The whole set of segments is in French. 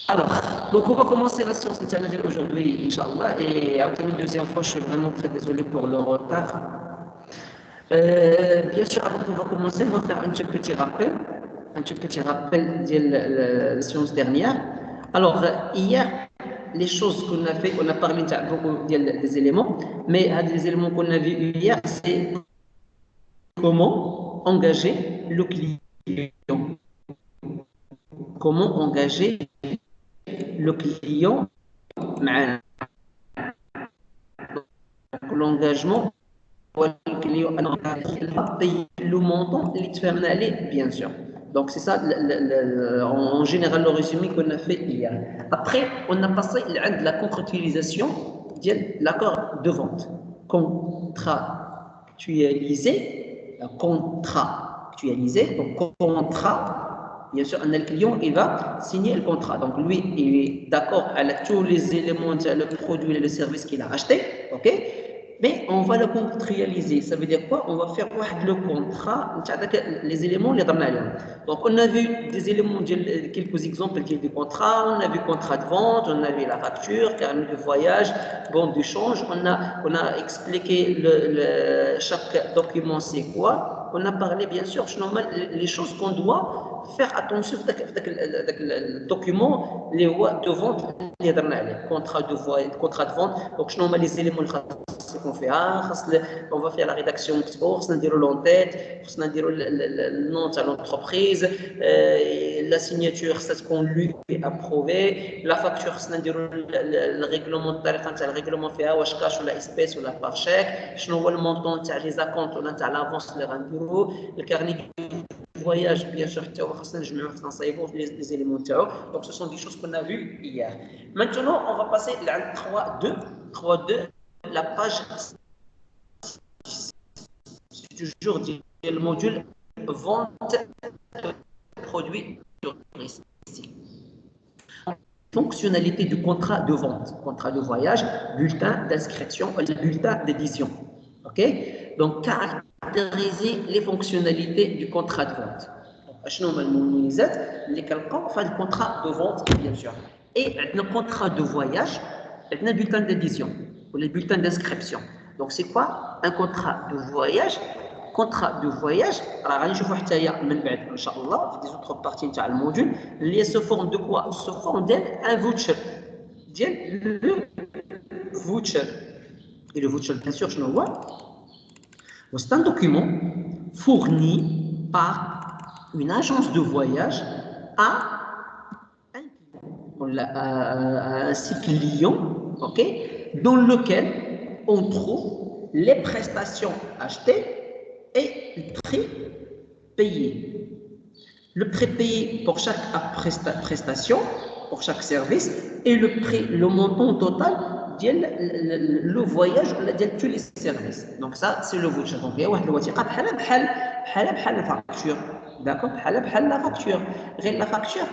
Alors, donc on va commencer la séance internationale aujourd'hui, Inch'Allah, et après une deuxième fois, je suis vraiment très désolé pour le retard. Bien sûr, avant qu'on va commencer, on va faire un petit rappel de la séance dernière. Alors, hier, les choses qu'on a fait, on a parlé beaucoup des éléments, mais des éléments qu'on a vus hier, c'est comment engager le client. Comment engager le client, l'engagement, le client payer le montant, bien sûr. Donc c'est ça, en général, le résumé qu'on a fait hier. Après, on a passé à la contractualisation de l'accord de vente. Contractualisé, donc contrat. Bien sûr, le client, il va signer le contrat. Donc, lui, il est d'accord avec tous les éléments, le produit et le service qu'il a acheté, ok? Mais on va le contractualiser. Ça veut dire quoi? On va faire le contrat, les éléments, les ramènes. Donc, on a vu des éléments, quelques exemples du contrat. On a vu contrat de vente, on a vu la facture, carnet de voyage, bon d'échange. On a expliqué chaque document, c'est quoi. On a parlé, bien sûr, les choses qu'on doit faire attention à le document de vente, les contrats de vente. Donc, les éléments qu'on fait, on va faire la rédaction export, on dire l'entête, on dire le nom de l'entreprise, la signature, c'est ce qu'on lui a approuvé, la facture, on dire le règlement de tarif, le règlement fait à cash ou la espèce ou la par chèque, le montant de les acomptes, on a l'avance, le carnet voyage, bien sûr, les éléments. Donc, ce sont des choses qu'on a vues hier. Maintenant, on va passer à 3.2, la page, c'est toujours le module vente de produits touristiques. Fonctionnalité du contrat de vente, contrat de voyage, bulletin d'inscription, bulletin d'édition. OK? Donc, caractériser les fonctionnalités du contrat de vente. شنو هما المميزات اللي كنلقاو في هذا الكونترا دو فونت بيان سور اي عندنا كونترا دو فواياج عندنا بولتان ديديسيون ولا بولتان دانسكريبسيون دونك سي كوا ان كونترا دو فواياج راه غادي نشوفوا حتى هي من بعد ان شاء الله في دي زوتر بارتي نتاع الموديول اللي هي سو فورم دو كوا سو فورم ديال ان فوتشر ديال لو فوتشر اي لو فوتشر بيان سور شنو هو c'est un document fourni par une agence de voyage à un site client, ok, dans lequel on trouve les prestations achetées et le prix payé. Le prix payé pour chaque prestation, pour chaque service, et le montant total le voyage de tous les services. Donc ça, c'est le voucher. Donc il y a la facture. D'accord? La facture. La facture.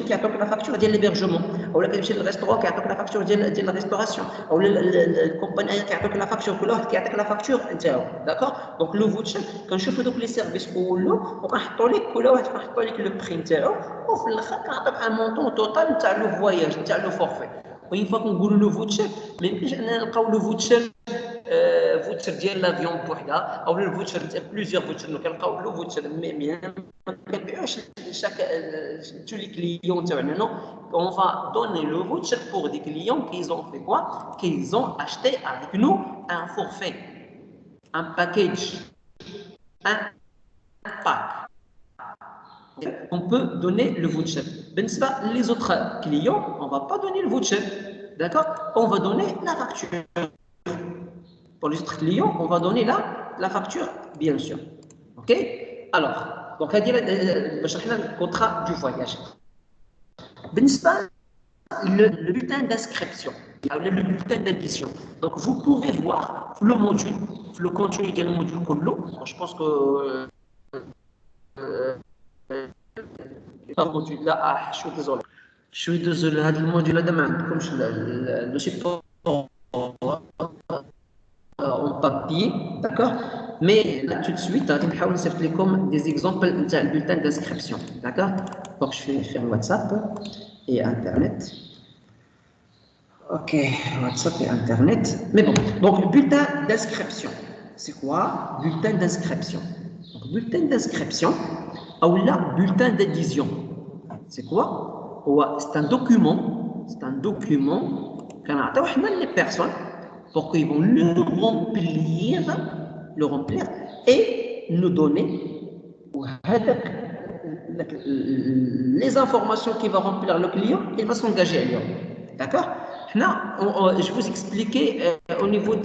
qui يعطوك لا فاكتور ديال الهبرجمون اولا كتمشي للريستورون كيعطوك لا فاكتور ديال الريستوراسيون اولا الكومباني كيعطوك لا فاكتور كل واحد كيعطيك لا فاكتور نتاعو داكوغ دونك لو فوتشر كنشوفوا دوك لي سيرفيس كله وكنحطوا لك كل واحد كنحطوا لك لو بري نتاعو وفي الاخر كنعطيك ان مونطون توتال نتاع لو فواياج نتاع لو فورفي وين فوا كنقولوا لو فوتشر ما يمكنش اننا نلقاو لو فوتشر فوتشر ديال لافيون بوحدها او الفوتشر ديال بليزيور فوتشر كنلقاو لو فوتشر مي ما كنبيعوش chaque tous les clients non on va donner le voucher pour des clients qui ont fait quoi qu'ils ont acheté avec nous un forfait un package un pack on peut donner le voucher les autres clients on va pas donner le voucher d'accord on va donner la facture pour les autres clients on va donner la facture bien sûr ok alors donc هذه باش حنا الكونترا دو فواياج بالنسبه le bulletin d'inscription le bulletin d'admission donc vous pouvez voir le module le contenu ديال الموديول كله je pense que الموديول لا je suis désolé هذا الموديول هذا ما عندكمش le support on papier papier, d'accord? Mais là, tout de suite, je vais vous faire des exemples de bulletin d'inscription, d'accord? Donc, je vais faire WhatsApp et Internet. Ok, WhatsApp et Internet. Mais bon, donc, bulletin d'inscription. C'est quoi? Bulletin d'inscription. Donc, bulletin d'inscription, ou là, bulletin d'adhésion. C'est quoi? C'est un document. C'est un document qu'on a les personnes pour qu'ils vont le remplir et nous donner les informations qu'il va remplir le client, il va s'engager à lui. D'accord? Là, je vous expliquais au niveau de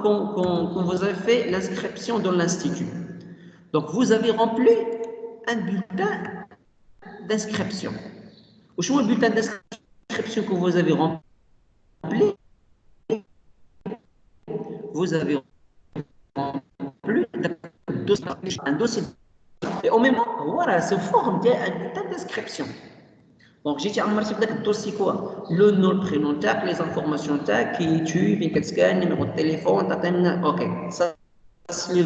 quand vous avez fait l'inscription dans l'institut. Donc, vous avez rempli un bulletin d'inscription. Au choix du bulletin d'inscription que vous avez rempli, vous avez rempli un dossier. Et au même moment, voilà, c'est forme un bulletin d'inscription. Donc, j'ai dit à Marc, c'est le dossier quoi? Le nom, le prénom, les informations, qui tu, le numéro de téléphone, ok. Ça, c'est les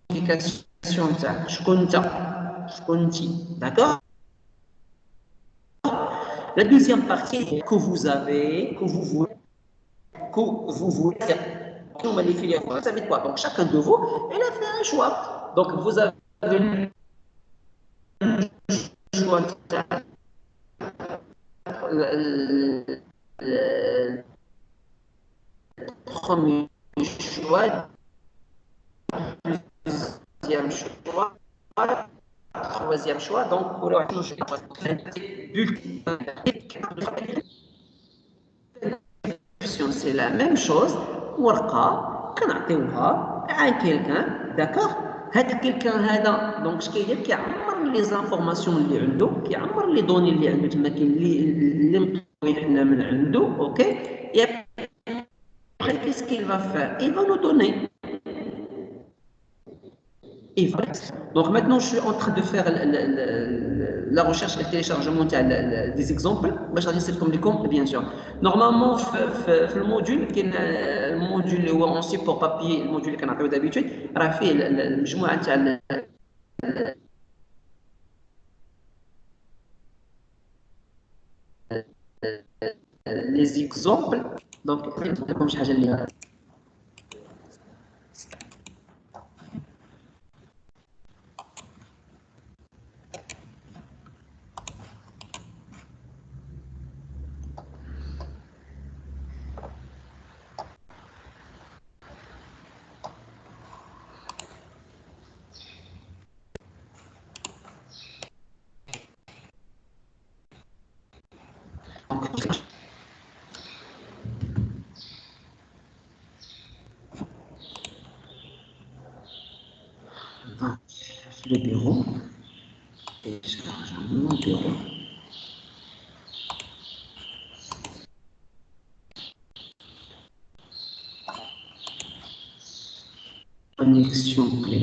notifications, je compte, d'accord? La deuxième partie que vous avez, que vous voulez faire. Vous savez quoi? Donc, chacun de vous, il a fait un choix. Donc, vous avez le choix le premier choix, deuxième choix, troisième choix. Donc, pour le c'est la même chose. ورقه كنعطيوها à quelqu'un, d'accord? هذا quelqu'un هذا دونك اش كيدير كيعمر لي زانفورماسيون اللي عنده كيعمر لي دوني اللي عنده تما كاين اللي مطلوبين حنا من عنده اوكي et après qu'est-ce qu'il va faire il va nous donner. Donc maintenant, je suis en train de faire la recherche et le téléchargement des exemples. Bien sûr. Normalement, le module, qui est le module où on support papier, le module qu'on a d'habitude, on a fait les exemples. Donc, comme je l'ai dit. Le bureau et mon bureau. Connexion clé.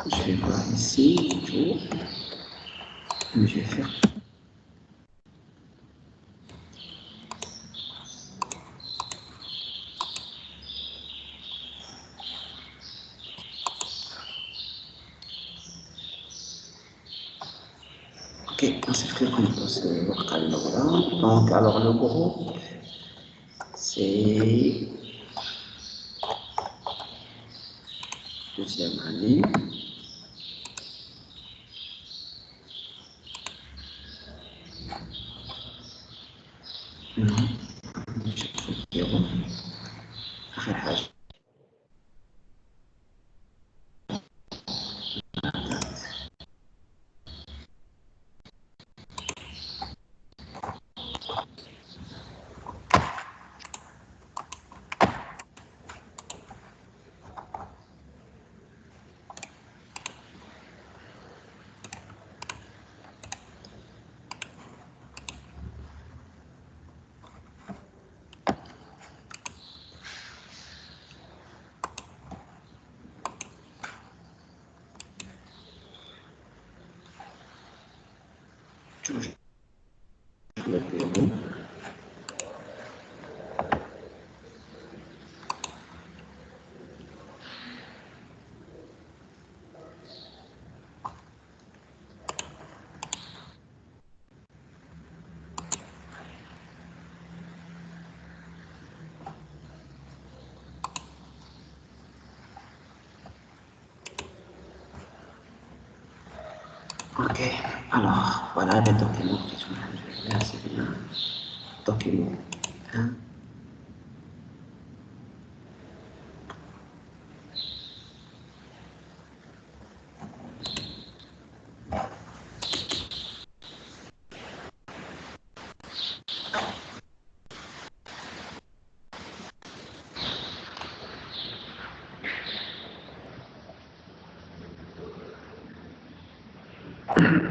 Je vais voir ici, tout. Je vais faire. Ok, on s'écrit comme ça, c'est local. Donc, alors le groupe, c'est deuxième année. toujours. Ok, alors voilà les documents qui sont là, c'est bien. Document 1.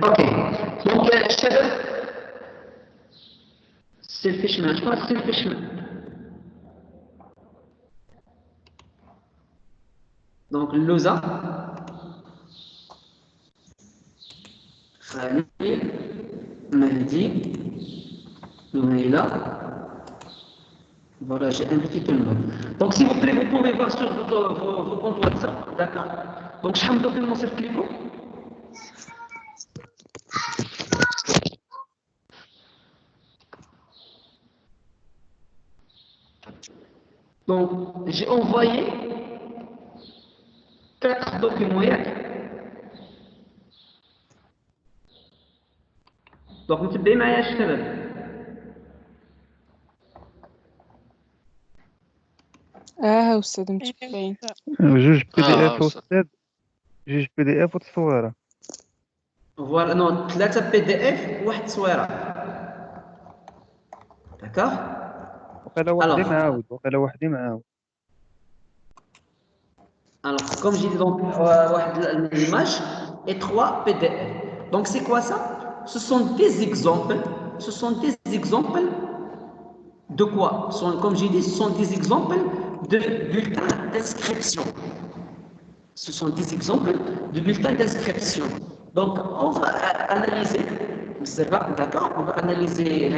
Ok, donc c'est le fichement, je pense que c'est le fichement. Donc Lausa, Khalil, Mahdi, Nouhaila. Voilà, j'ai invité tout le monde. Donc s'il vous plaît, vous pouvez voir sur vos comptes WhatsApp, d'accord? Donc je vais me donner mon certificat. Donc j'ai envoyé 4 documents. Donc نتبعي معايا الشباب. أستاذ متشكرين. جوج بي دي اف أستاذ، جوج بي دي اف وتصويره. فوالا نو 3 بي دي اف وواحد تصويره. داكوغ. وقيلا وحدي معاود، وقيلا وحدي معاود. Alors, comme j'ai dit, donc, l'image et 3 PDF. Donc, c'est quoi ça? Ce sont des exemples. Ce sont des exemples de quoi? Comme j'ai dit, ce sont des exemples de bulletins d'inscription. Ce sont des exemples de bulletins d'inscription. Donc, on va analyser, c'est pas d'accord? On va analyser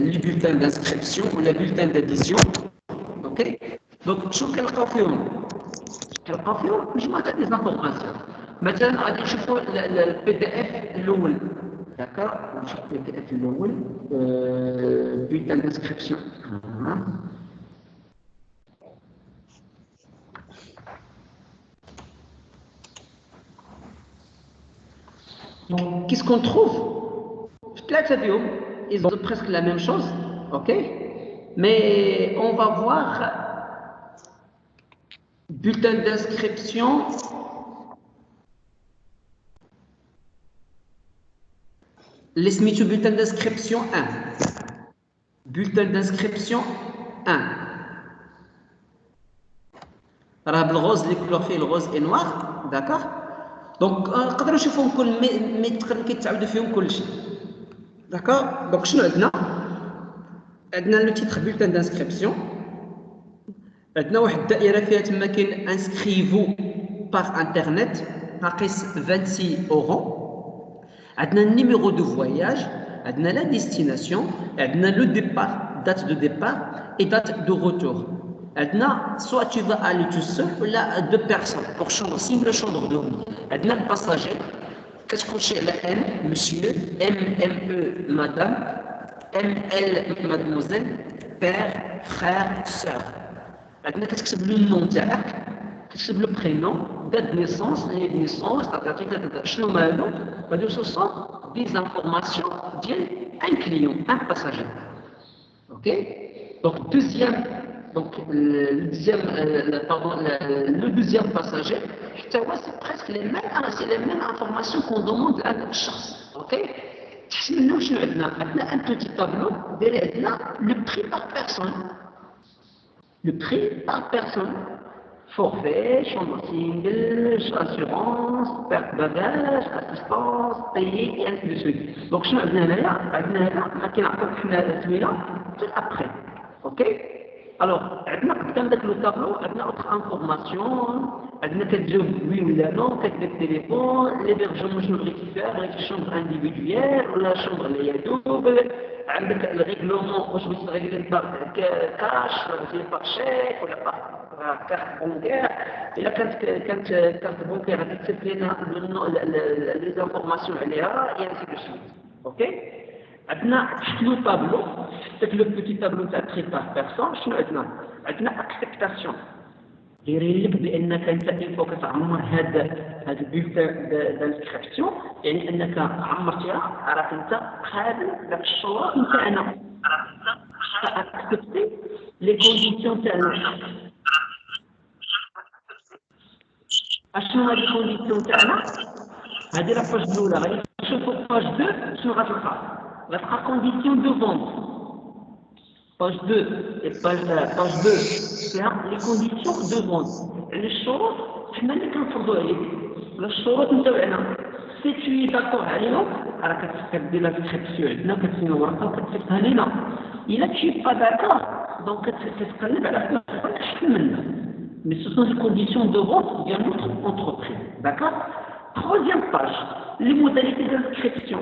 les bulletins d'inscription ou les bulletins d'adhésion. Ok? Donc, شو كنلقاو فيهم؟ كنلقاو فيهم مجموعة ديال ليزانفورماسيون. مثلا غادي نشوفوا البي دي اف الأول. داكور؟ نشوف البي دي اف الأول bulletin d'inscription. Donc, qu'est-ce qu'on trouve? Ils ont presque la même chose, ok? Mais on va voir bulletin d'inscription. Laisse-moi bulletin d'inscription 1. Bulletin d'inscription 1. Le rose, les couleurs fait le rose et noir, d'accord? Donc, نقدروا نشوفهم كل مي تقريبا كيتعاودوا فيهم كل شيء. D'accord? Donc, شنو عندنا؟ عندنا لو تيتر bulletin d'inscription. عندنا واحد الدائره فيها تما كاين انسكريفو باغ انترنت ناقص 26 اورو. عندنا النيميرو دو فواياج، عندنا لا ديستيناسيون، عندنا لو ديبار، دات دو ديبار اي دات دو روتور. عندنا soit tu vas aller tout seul ولا deux personnes pour chambre single chambre double. عندنا الباساجي كتخشي على ان monsieur MME madame ML mademoiselle père frère sœur. عندنا كتكتب لو نون تاعك، كتكتب لو برينون، دات نيسونس، نيسونس، شنو مالو؟ هادو سو سون دي زانفورماسيون ديال ان كليون، ان باساجير. Ok? Donc, le deuxième passager, c'est presque les mêmes informations qu'on demande à notre chasse. Ok? Nous, un petit tableau, le prix par personne. Le prix par personne. Forfait, chambre single, assurance, perte bagage, assistance, payé, et ainsi de suite. Donc, je vais là, tout après. Ok? Alors, dans le tableau, on a autre information, on a كتجاوب oui ou non, كتبدا التليفون, l'hébergement شنو بغيتي فيها, بغيتي chambre individuelle ولا chambre اللي هي double, عندك الريغلومون واش بغيتي تغيري كاش ولا باغ شيك ولا باغ كارت بونكير. الا كانت كارت بونكير غادي تكتب لنا لي زانفورماسيون عليها et ainsi de suite. اوكي. عندنا تحت لو طابلو، تحت لو بوتي طابلو تاع تري باغ بيرسون، شنو عندنا اكسبتاسيون. يري لك بانك انت الفو كتعمر هاد البولتان دانسكريبسيون، يعني انك عمرتيها، راك انت قابل داك الشروط نتاعنا، راك انت اكسبتي لي كونديسيون تاعنا. اشنو هاد الكونديسيون تاعنا؟ هذه لا باج الاولى. غادي نشوفوا باج 2 شنو غتلقى. غتلقى كونديسيون دو فونت. باج 2 et باج 2 فيها لي كونديسيون دو فونت، يعني الشروط حنا اللي كنفرضوا عليك. الشروط نتاعنا سي توي داكور عليهم، راك كدير لا سكريبسيون عندنا كتسيني ورقه وكتصيفطها لينا. الا تشي با داكور دونك كتقلب على فلوس تحت منها. Mais ce sont des conditions de vente de notre entreprise. D'accord? Troisième page, les modalités d'inscription.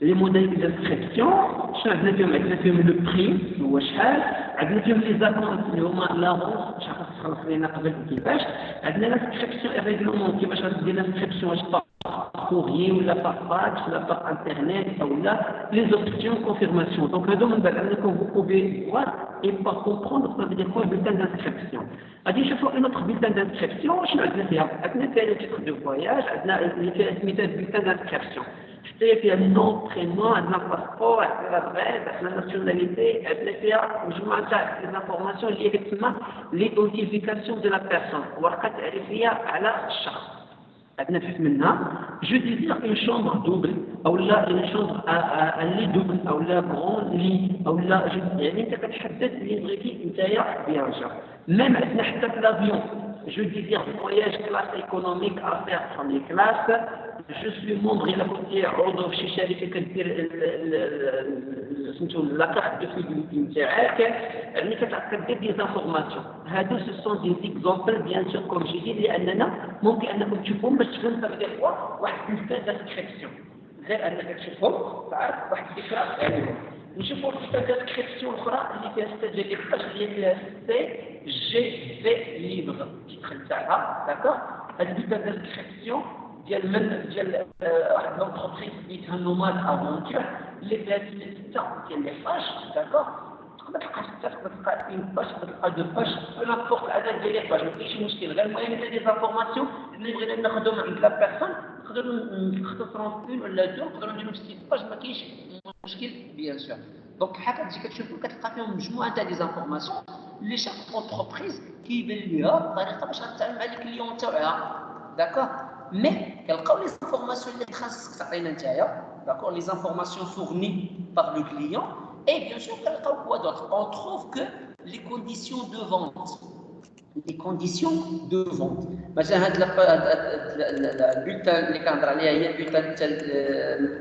Les modalités d'inscription, عندنا فيهم le prix هو شحال، عندنا فيهم les attentes اللي هما l'avance شحال خصك تخلص لينا قبل كيفاش، عندنا l'inscription et règlement كيفاش غادير l'inscription واش courrier ولا par fax ولا par internet ولا les options confirmation. Donc هادو من بعد عندكم vous pouvez voir et pas comprendre ça veut dire quoi bulletin d'inscription. غادي نشوفوا ان autre bulletin d'inscription شنو عندنا فيها. عندنا فيها le titre de voyage، عندنا سميتها bulletin d'inscription. حتى فيها النوم برينون، عندنا الباسبور، عندنا لادريس، عندنا الناسيوناليتي، عندنا فيها مجموعه تاع لي زانفورماسيون اللي كتسمى ليدونتيفيكاسيون دو لا بيرسون، ورقه تعريفيه على الشخص. عندنا تحت منها جو ديزير اون شومبر دوبل او لا اون شومبر لي دوبل او لا غون لي او لا يعني انت كتحدد اللي بغيتي نتايا بيان جا. ميم عندنا حتى في لافيون جو ديزير فواياج كلاس ايكونوميك افير بروميي كلاس، جو سوي مومبر الى كنتي عضو في شي شركه كدير سميتو لا كارت دو فيديليتي نتاعك، يعني كدير دي زانفورماسيون. هادو سو سون دي زيكزامبل بيان سور كوم جي دي لاننا ممكن انكم تشوفوهم باش تفهموا دي فوا واحد البلتان دانسكريبسيون، غير انك تشوفهم تعرف واحد الفكره عليهم. نشوفوا البلتان دانسكريبسيون اخرى اللي فيها 6 جي باج اللي فيها سي جي في ليبر التيتر نتاعها. داكور. هاد البلتان دانسكريبسيون ديال واحد لونتربريز سميتها نوماد افونتور اللي فيها 6 ديال لي باج. داكور. تقدر تلقى 6 تقدر تلقى 1 باج تقدر تلقى 2 باج ولا فوق العدد ديال لي باج، ما كاينش مشكل. غير المهم هاد لي زانفورماسيون اللي بغينا ناخذهم عند لا بيرسون نقدروا نختصروا في 1 ولا 2، نقدروا نديروا في 6 باج، ما كاينش مشكل بيان سور. دونك حتى تجي كتشوفوا كتلقى فيهم مجموعه تاع لي زانفورماسيون اللي شاك اونتربريز كيبان ليها الطريقه باش غتعامل مع الكليون تاعها. داكور. مي كنلقاو لي زانفورماسيون اللي خاصك تعطينا نتايا. داكور. لي زانفورماسيون فورني باغ لو كليون. Et bien sûr, quoi d'autre? On trouve que les conditions de vente. Les conditions de vente. مثلا هاد البولتان اللي كنهضر عليها هي البولتان تاع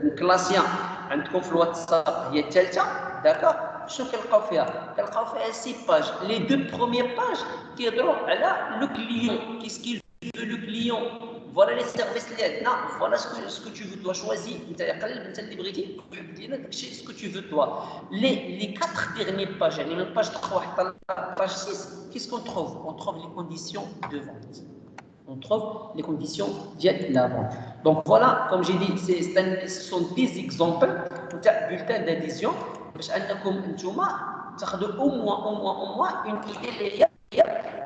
الكلاسيان عندكم في الواتساب هي الثالثه. داكور. شنو كنلقاو فيها؟ كنلقاو فيها 6 باج. لي دو بروميير باج كيهضروا على لو كليون، كيسكيل لو كليون. Voilà les services اللي عندنا. Voilà ce que tu veux toi choisis. انت قلب انت اللي بغيتي وحدد لنا داكشي ce que tu veux toi. Les 4 dernières pages, يعني من page 3 حتى page 6, qu'est-ce qu'on trouve? On trouve les conditions de vente. On trouve les conditions de la vente. Donc voilà, comme j'ai dit, ce sont des exemples de bulletins d'adhésion باش انكم نتوما تاخذوا au moins une idée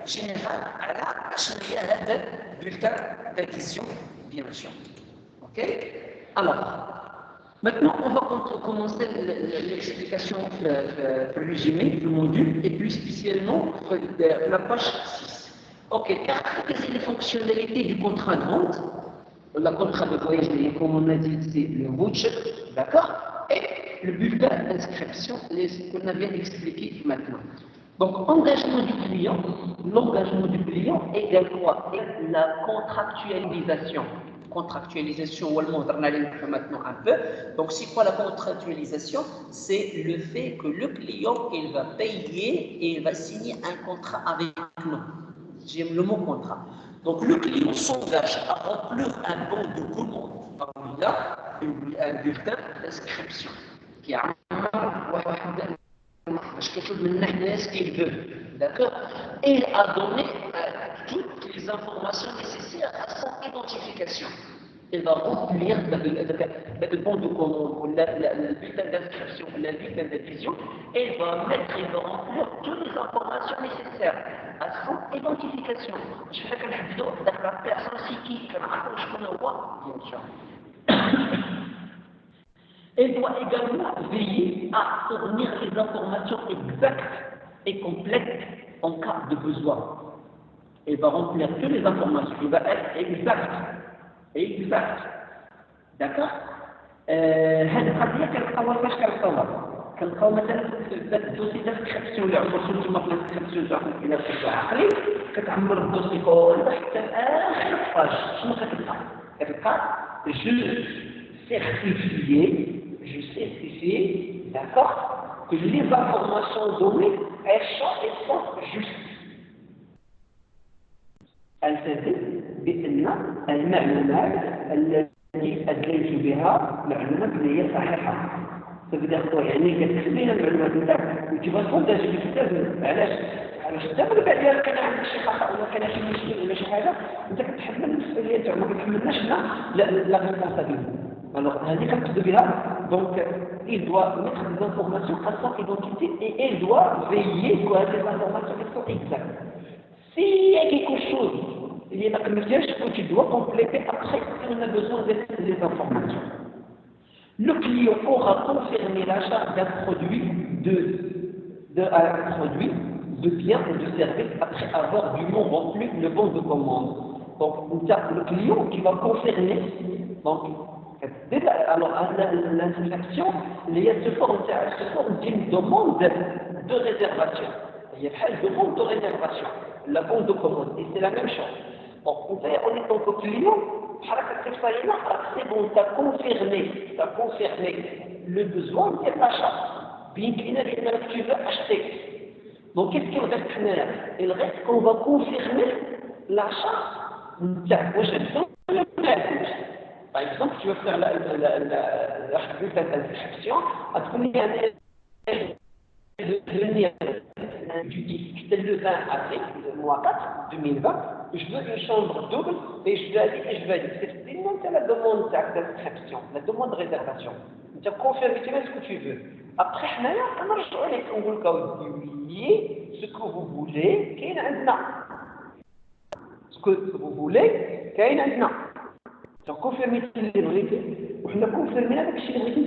générale على شنو هي هذا bulletin d'adhésion bien sûr. OK? Alors maintenant, on va commencer l'explication résumée du module et puis spécialement la page 6. Ok, caractériser les fonctionnalités du contrat de vente. Le contrat de voyage, comme on a dit, c'est le voucher, d'accord? Et le bulletin d'inscription, ce qu'on a bien expliqué maintenant. Donc, engagement du client, l'engagement du client égale quoi? La contractualisation. contractualisation ou le maintenant un peu. Donc, c'est quoi la contractualisation? C'est le fait que le client, il va payer et il va signer un contrat avec nous. J'aime le mot contrat. Donc, le client s'engage à remplir un bon de commande. Il a un bulletin d'inscription qui a quelque chose de qu'il veut. D'accord? Et il a donné toutes les informations nécessaires à son identification. Il va remplir le bon de commande, le bulletin d'inscription, le bulletin d'adhésion, et il va remplir toutes les informations nécessaires à son identification. Je fais que la vidéo avec la personne psychique, je connais pas, bien sûr. Elle doit également veiller à fournir les informations exactes et complètes en cas de besoin. Elle va remplir toutes les informations, il va être exact. D'accord? هذه القضية كنلقاوها فاش كنلقاو مثلا في الدوسي دانسكريبسيون اللي عمر شفتو في الانسكريبسيون تاع الى الشكل العقلي كتعمر الدوسي كله حتى لاخر باج شنو كتلقى je certifie, d'accord, que les informations données, elles sont justes. التزم بأن المعلومات التي أدليت بها معلومات اللي هي صحيحة. تبدا يعني كتكتب لنا المعلومات نتاعك وتبغى تكون داز في الكتاب علاش انت من بعد كان عندك شي خطا ولا كان شي مشكل ولا شي حاجه انت كتحمل المسؤوليه تاعك ما كتحملناش لا ريسبونسابيلتي. Alors, donc, il doit mettre des informations à son identité et il doit veiller que les informations sont exactes. S'il y a quelque chose, il y a un message que tu dois compléter après si on a besoin des informations. Le client aura confirmé l'achat d'un produit, de biens ou de services après avoir dûment rempli le bon de commande. Donc, le client qui va confirmer, donc, alors, l'insatisfaction, il y a ce forme d'une demande de réservation. Il y a une demande de réservation, la bonne de commande, et c'est la même chose. Donc, on est en tant que client, c'est bon, tu as confirmé le besoin de l'achat. Bien que tu veux acheter. Donc, qu'est-ce qu'il reste? Il reste qu'on va confirmer l'achat. Par exemple, tu veux faire la bulletin d'inscription, à combien de venir du 10, c'est le 20 avril, le mois 4, 2020, je veux une chambre double et je valide. C'est la demande d'inscription, la demande de réservation. Tu as confirmé ce que tu veux. Après, on va publier ce que vous voulez, qu'il y a ce que vous voulez, qu'il y a Donc, confirmer les vérités, on a confirmé avec les vérités.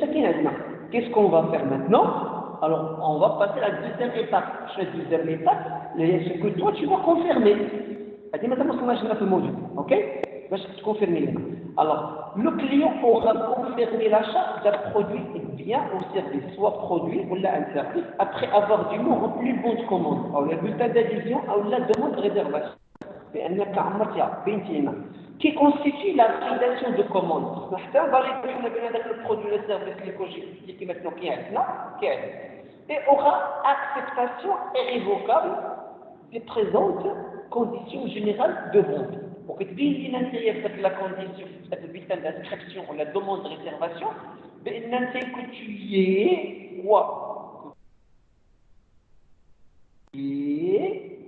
Qu'est-ce qu'on va faire maintenant? Alors, on va passer à la deuxième étape. La deuxième étape, c'est ce que toi, tu vas confirmer. C'est maintenant ce qu'on a géré le module. Ok? Je vais te confirmer. Alors, le client aura confirmé l'achat d'un produit, bien ou service, soit produit ou un service, après avoir dûment rempli le bon de commande, ou le bulletin d'adhésion, ou la demande de réservation. Qui constitue la validation de commande. Le produit, le service, qui maintenant et aura acceptation irrévocable des présentes conditions générales de vente. Donc, il y a la condition, le bulletin d'inscription ou la demande de réservation, que tu y es quoi?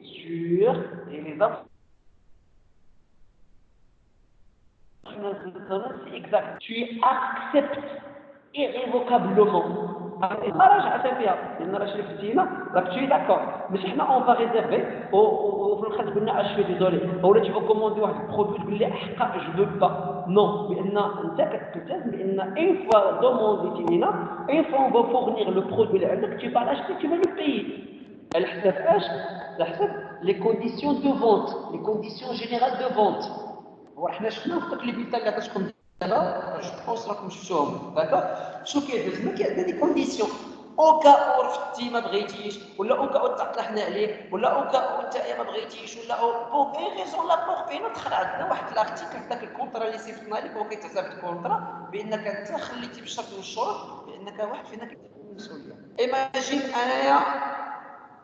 Sur les infos. C'est exact. Tu acceptes irrévocablement. Tu es d'accord. Mais si on va réserver, je suis désolé. Tu vas commander un produit, je ne veux pas. Non, mais une fois demandé, une fois on va fournir le produit, tu vas l'acheter, tu vas le payer. Les conditions de vente, les conditions générales de vente. وإحنا شفنا في les bulletins اللي كتكون دابا جو بونس راكم شفتوهم داكوغ شنو كيدوز ما كاين دي كونديسيون او كا رفدتي ما بغيتيش ولا او كا تعطلحنا عليه ولا او كا انت ما بغيتيش ولا بوغ اي ريزون لا بوغ بين دخل عندنا واحد لارتيكل داك الكونترا اللي صيفطنا لك هو كيتعتبر الكونترا بانك انت خليتي بشرط من الشروط بانك واحد فينا كيتحمل المسؤوليه. ايماجين انايا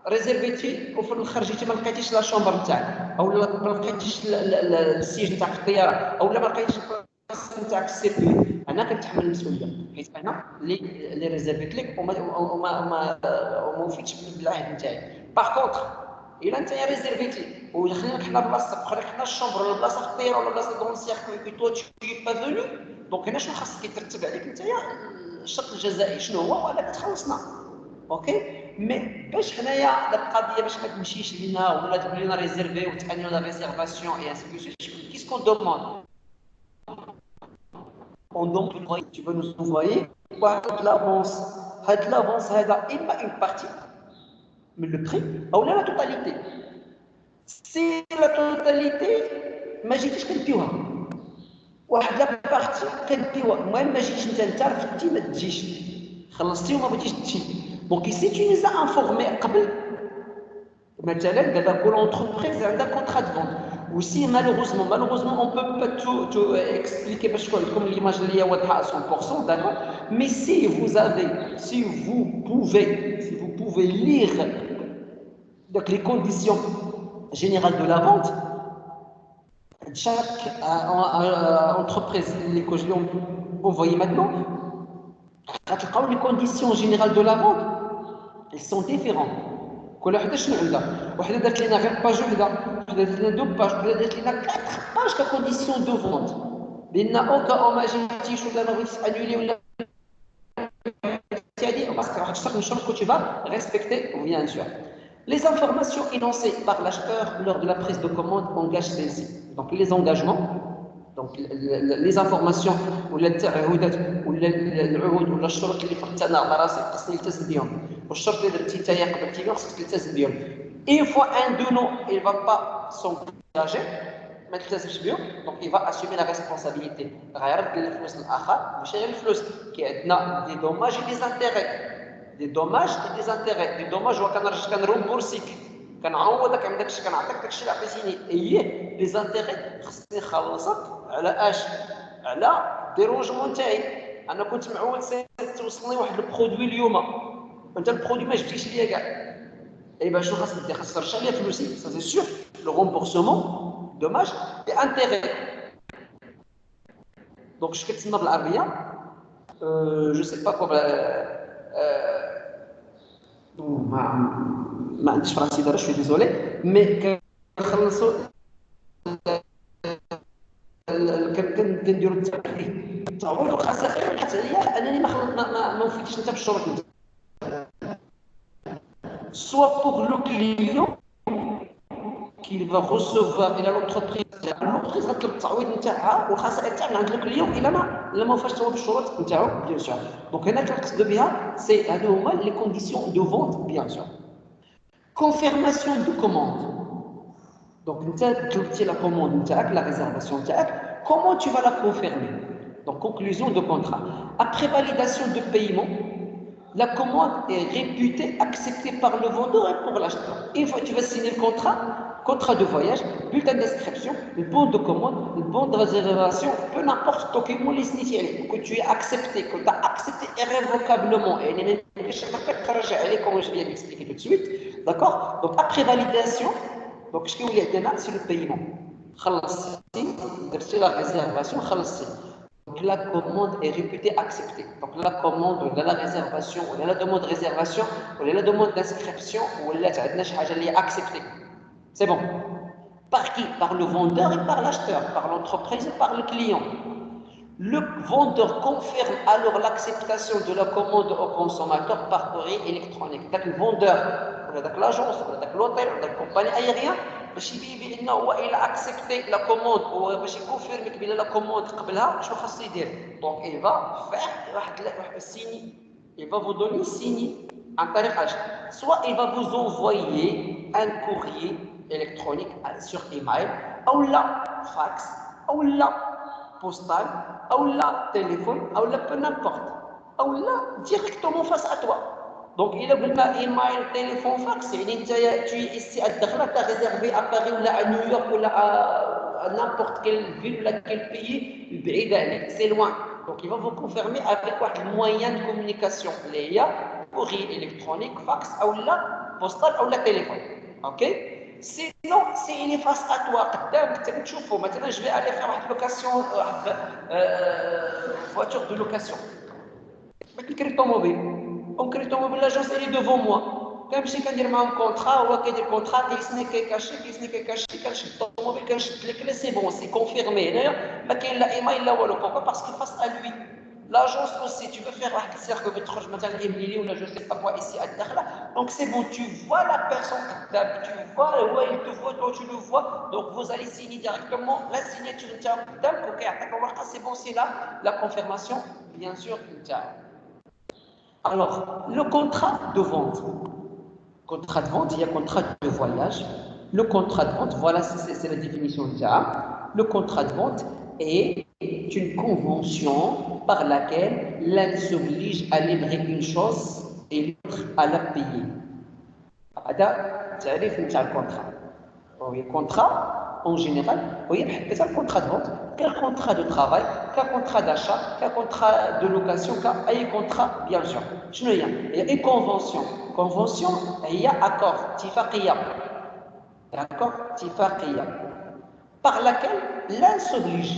ريزيرفيتي وفي الاخر جيتي ما لقيتيش لا شومبر نتاعك او ما لقيتيش السيج نتاعك في الطياره او ما لقيتيش البلاصه نتاعك السيركوي، انا كنتحمل المسؤوليه حيت انا اللي ريزيرفيت لك وما وفيتش بالعهد نتاعي. باغ كونطخ الا انت ريزيرفيتي ودخلنا لك حنا بلاصتك وخلينا لك حنا الشومبر ولا بلاصه في الطياره ولا بلاصه دون سيركوي كي تو تي با فوني، دونك هنا شنو خاصك يترتب عليك انت الشرط الجزائي شنو هو ولا تخلصنا. اوكي مي باش حنايا القضيه باش ما تمشيش لينا ولا تقول لنا ريزيرفي وتعني لا ريزيرفاسيون اي انسي كو كيسكون دوموند on demande tu veux nous envoyer واحد l'avance هاد l'avance هذا اما une partie من le prix او لا توتاليتي. سي لا توتاليتي ما جيتيش كنديوها واحد لا بارتي كنديوها، المهم ما جيتش انت رفدتي ما تجيش خلصتي وما بغيتيش تجي. دونك سي tu nous as informé قبل مثلا دابا كل اونتربريز عندها كونترا دو فونت وسي malheureusement on peut pas tout expliquer باش نقول لكم ليماج اللي هي واضحه 100% d'accord, mais si vous pouvez lire donc les conditions générales de la vente, chaque entreprise que je vais envoyer maintenant, les conditions générales de la vente elles sont différentes. كل وحده شنو عندها؟ وحده دارت لنا غير باج وحده، وحده دارت لنا دو باج، وحده دارت لنا 4 باج ككونديسيون دو فونت، لان اوكا او ما جيتيش ولا ما بغيتيش انولي ولا هادي باسكو واحد الشرط من الشروط que tu vas respecter bien sûr. Les informations énoncées par l'acheteur lors de la prise de commande engagent celle-ci. Donc les engagements, donc les informations ولا التعهدات ولا العهود ولا الشروط اللي فرضتها على راسي خصني نلتزم بهم، والشرط اللي درتي نتايا قبلتي بهم خصك تلتزم بهم. Une fois un de nous il va pas s'engager ما تلتزمش بهم، donc il va assumer la responsabilité. غيرد الفلوس للاخر ماشي غير الفلوس، كي عندنا دي دوماج دي زانتيغي، دي دوماج دي زانتيغي. دي دوماج هو كنرومبورسيك كنعوضك عن داكشي كنعطيك داكشي اللي عطيتيني، اييه لي زانتيغي خصني نخلصك على اش؟ على ديرونجمون تاعي. انا كنت معول توصلني واحد البرودوي اليوم انت البرودوي ما جبتيش ليا كاع، اي باش شنو خاصك دير؟ خاصك ترجع ليا فلوسي، سا سي سور. لو رومبورسمون دوماج دي انتيغي. دونك اش كتسمى بالعربيه جو سي با كوم ما عنديش فرنسي دابا شوي ديزولي، مي كنخلصوا كنديروا التعويض والخسائر حتى هي انني ما وفيتش انت بالشروط نتاعك. soit pour le client qu'il va recevoir الى l'entreprise غتطلب التعويض نتاعها والخسائر تاعها من عند الكليون الا ما وفاش هو بالشروط نتاعو بيان سور. دونك هنا كنقصد بها سي هادو هما لي كونديسيون دو فونت بيان سور. confirmation de commande. Donc انت طلبتي لا كوموند نتاعك لا ريزيرفاسيون نتاعك، comment tu vas la confirmer? Donc conclusion de contrat. Après validation de paiement, la commande est réputée acceptée par le vendeur et pour l'acheteur. Une fois que tu vas signer le contrat de voyage, bulletin d'inscription, le bon de commande, le bon de réservation, peu n'importe document que tu es accepté, que tu as accepté irrévocablement, et comme je viens d'expliquer tout de suite, d'accord? Donc après validation, donc ce qu'il y a c'est le paiement. C'est la réservation, donc la commande est réputée acceptée. Donc la commande ou la réservation ou la demande de réservation ou la demande d'inscription ou la est acceptée. C'est bon. Par qui? Par le vendeur et par l'acheteur, par l'entreprise et par le client. Le vendeur confirme alors l'acceptation de la commande au consommateur par courrier électronique. Donc le vendeur, ou l'agence, ou l'hôtel, ou la compagnie aérienne, باش يبين بان هو الى اكسبتي لا كوموند وباش يكونفيرميك بان لا كوموند قبلها شنو خاصو يدير. دونك il va faire واحد السيني، il va vous donner signé عن طريق اش؟ soit il va vous envoyer un courrier électronique sur email ou la fax ou la postal ou la téléphone ou la peu n'importe ou la directement face à toi. Donc, il a email, téléphone, fax. Tu es ici à Dakar, tu as réservé à Paris ou à New York ou à n'importe quelle ville ou quel pays, c'est loin. Donc, il va vous confirmer avec un moyen de communication. Il y a courrier électronique, fax, ou la postal, ou la téléphone. OK? Sinon, s'il est face à toi, maintenant, je vais aller faire une location, voiture de location. On crée ton mobile, l'agence elle est devant moi. Comme je dis un contrat, ou un contrat, qui est caché, ton mobile, c'est bon, c'est confirmé. D'ailleurs, il a email là, pourquoi? Parce qu'il face à lui. L'agence aussi, tu veux faire un cercle de troche, maintenant, Emily, ou là, je ne sais pas quoi, ici à Dakhla. Donc, c'est bon, tu vois la personne, tu vois, ouais, il te voit, toi, tu le vois. Donc, vous allez signer directement la signature, c'est bon, c'est là, la confirmation, bien sûr, alors, le contrat de vente. Contrat de vente, il y a contrat de voyage. Le contrat de vente, voilà, c'est la définition de ça. Le contrat de vente est une convention par laquelle l'un s'oblige à livrer une chose et l'autre à la payer. C'est le contrat. Le contrat, en général, c'est un contrat de vente, quel contrat de travail, quel contrat d'achat, quel contrat de location, quel contrat, bien sûr. Il y a une convention. Convention, il y a accord, tifaqiyya. D'accord? Tifaqiyya. Par laquelle l'un s'oblige.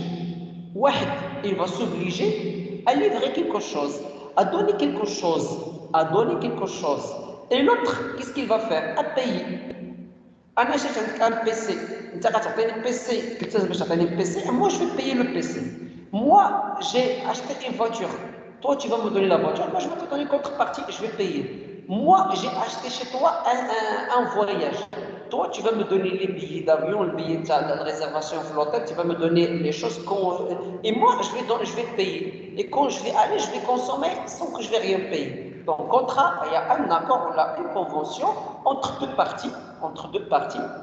Il va s'obliger à livrer quelque chose, à donner quelque chose, à donner quelque chose. Et l'autre, qu'est-ce qu'il va faire? À payer. انا شفت عندك un PC انت غتعطيني PC قلت لك باش تعطيني PC moi je vais payer le PC. Moi j'ai acheté une voiture, toi tu vas me donner la voiture, moi je vais te donner une contrepartie, je vais payer. Moi j'ai acheté chez toi un voyage, toi tu vas me donner les billets d'avion, le billet de la réservation de l'hôtel, tu vas me donner les choses et moi je vais payer, et quand je vais aller je vais consommer sans que je vais rien payer. Donc contrat, il y a un accord, on a une convention entre deux parties,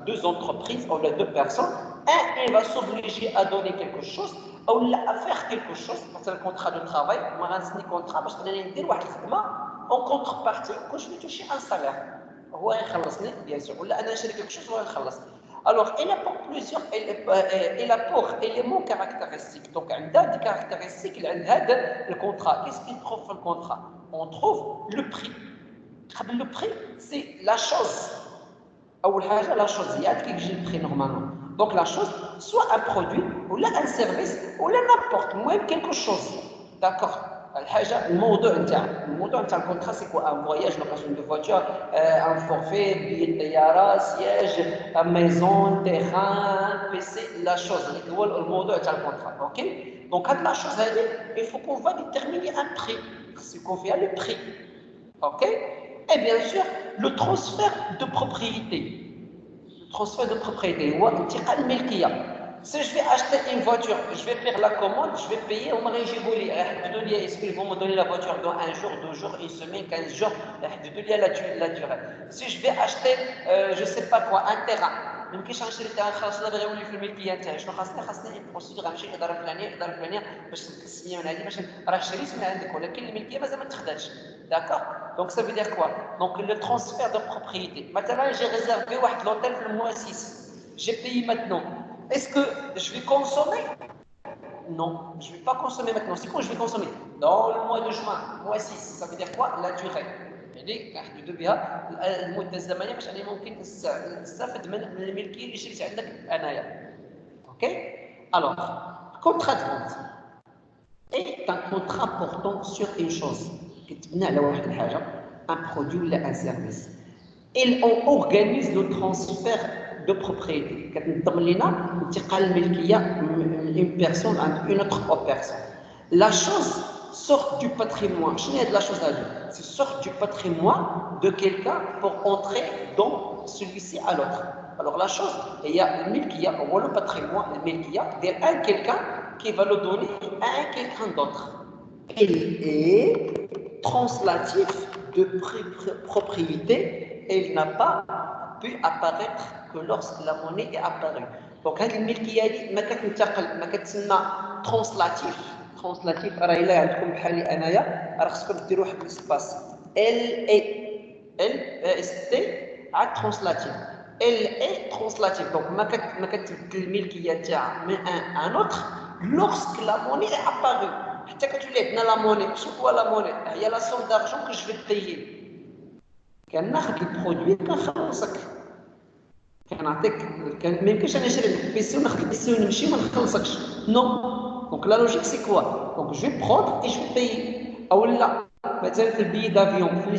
deux entreprises, on a deux personnes. Un, il va s'obliger à donner quelque chose, ou à faire quelque chose, c'est le contrat de travail, un contrat, parce qu'on a une idée, en contrepartie, que je vais toucher un salaire. Bien sûr, ou là, on a quelque chose, on va alors, il a pour plusieurs, il a pour éléments caractéristiques. Donc, il y a des caractéristiques, le contrat. Qu'est-ce qu'il trouve dans le contrat? On trouve le prix. Le prix, c'est la chose. La chose, il y a le prix normalement. Donc, la chose, soit un produit, ou là un service, ou là n'importe, même quelque chose. D'accord? Le موضوع نتاع الكونترا c'est quoi? Un voyage, location de voiture, un forfait, billet de طيارة, siège, maison, terrain, PC, la chose. هو الموضوع نتاع الكونترا. OK? Donc la chose il faut qu'on va déterminer un prix. C'est qu'on fait le prix. OK? Et bien sûr, le transfert de propriété. Le transfert de propriété. Si je vais acheter une voiture, je vais faire la commande, je vais payer, on m'a dit, est-ce qu'ils vont me donner la voiture dans un jour, 2 jours, une semaine, 15 jours, la durée. Si je vais acheter, je ne sais pas quoi, un terrain, ما يمكنش نشري التران خلاص لا بغا يولي في الملكيه نتاعي شنو خاصني بروسيدور غنمشي للاداره الفلانيه باش السميه من هذه باش راه شريت من عندك ولكن الملكيه مازال ما تخداتش داكور دونك ça veut dire quoi donc le transfert de propriété مثلا j'ai réservé واحد l'hôtel في الموا 6 j'ai payé maintenant est-ce que je vais consommer non je vais pas consommer maintenant c'est quand je vais consommer dans le mois de juin mois 6 ça veut dire quoi la durée يعني كنحددوا بها المده الزمنيه باش انا ممكن نستافد من الملكيه اللي شريت عندك انايا اوكي alors contrat de vente est un contrat portant sur une chose كتبنى على واحد الحاجه un produit ولا un service et on organise le transfert de propriété كتنظم لنا انتقال الملكيه من une personne à une autre personne la chose sort du patrimoine. Je n'ai de la chose à dire. C'est sort du patrimoine de quelqu'un pour entrer dans celui-ci à l'autre. Alors la chose, il y a le milkiya, ou le patrimoine, le milkiya, il y a un quelqu'un qui va le donner à un quelqu'un d'autre. Il est translatif de propriété et il n'a pas pu apparaître que lorsque la monnaie est apparue. Donc, le milkiya, ما كتسمى translatif. translatif راه الا عندكم بحالي انايا راه خصكم ديروا واحد الاسباس ال اي LST à translatif. Elle est translatif. Donc, ma من un à un autre lorsque la monnaie est apparue. Quand tu l'es dans la monnaie, c'est quoi la monnaie? Il y a la somme d'argent que je vais payer. Quand on a le produit, كنخلصك. كنعطيك ما يمكنش انا نشري لك بيسي وناخذ البيسي ونمشي وما نخلصكش. Non. Donc la logique c'est quoi? Donc je vais prendre et je vais payer. او لا مثلا في البي دافيون في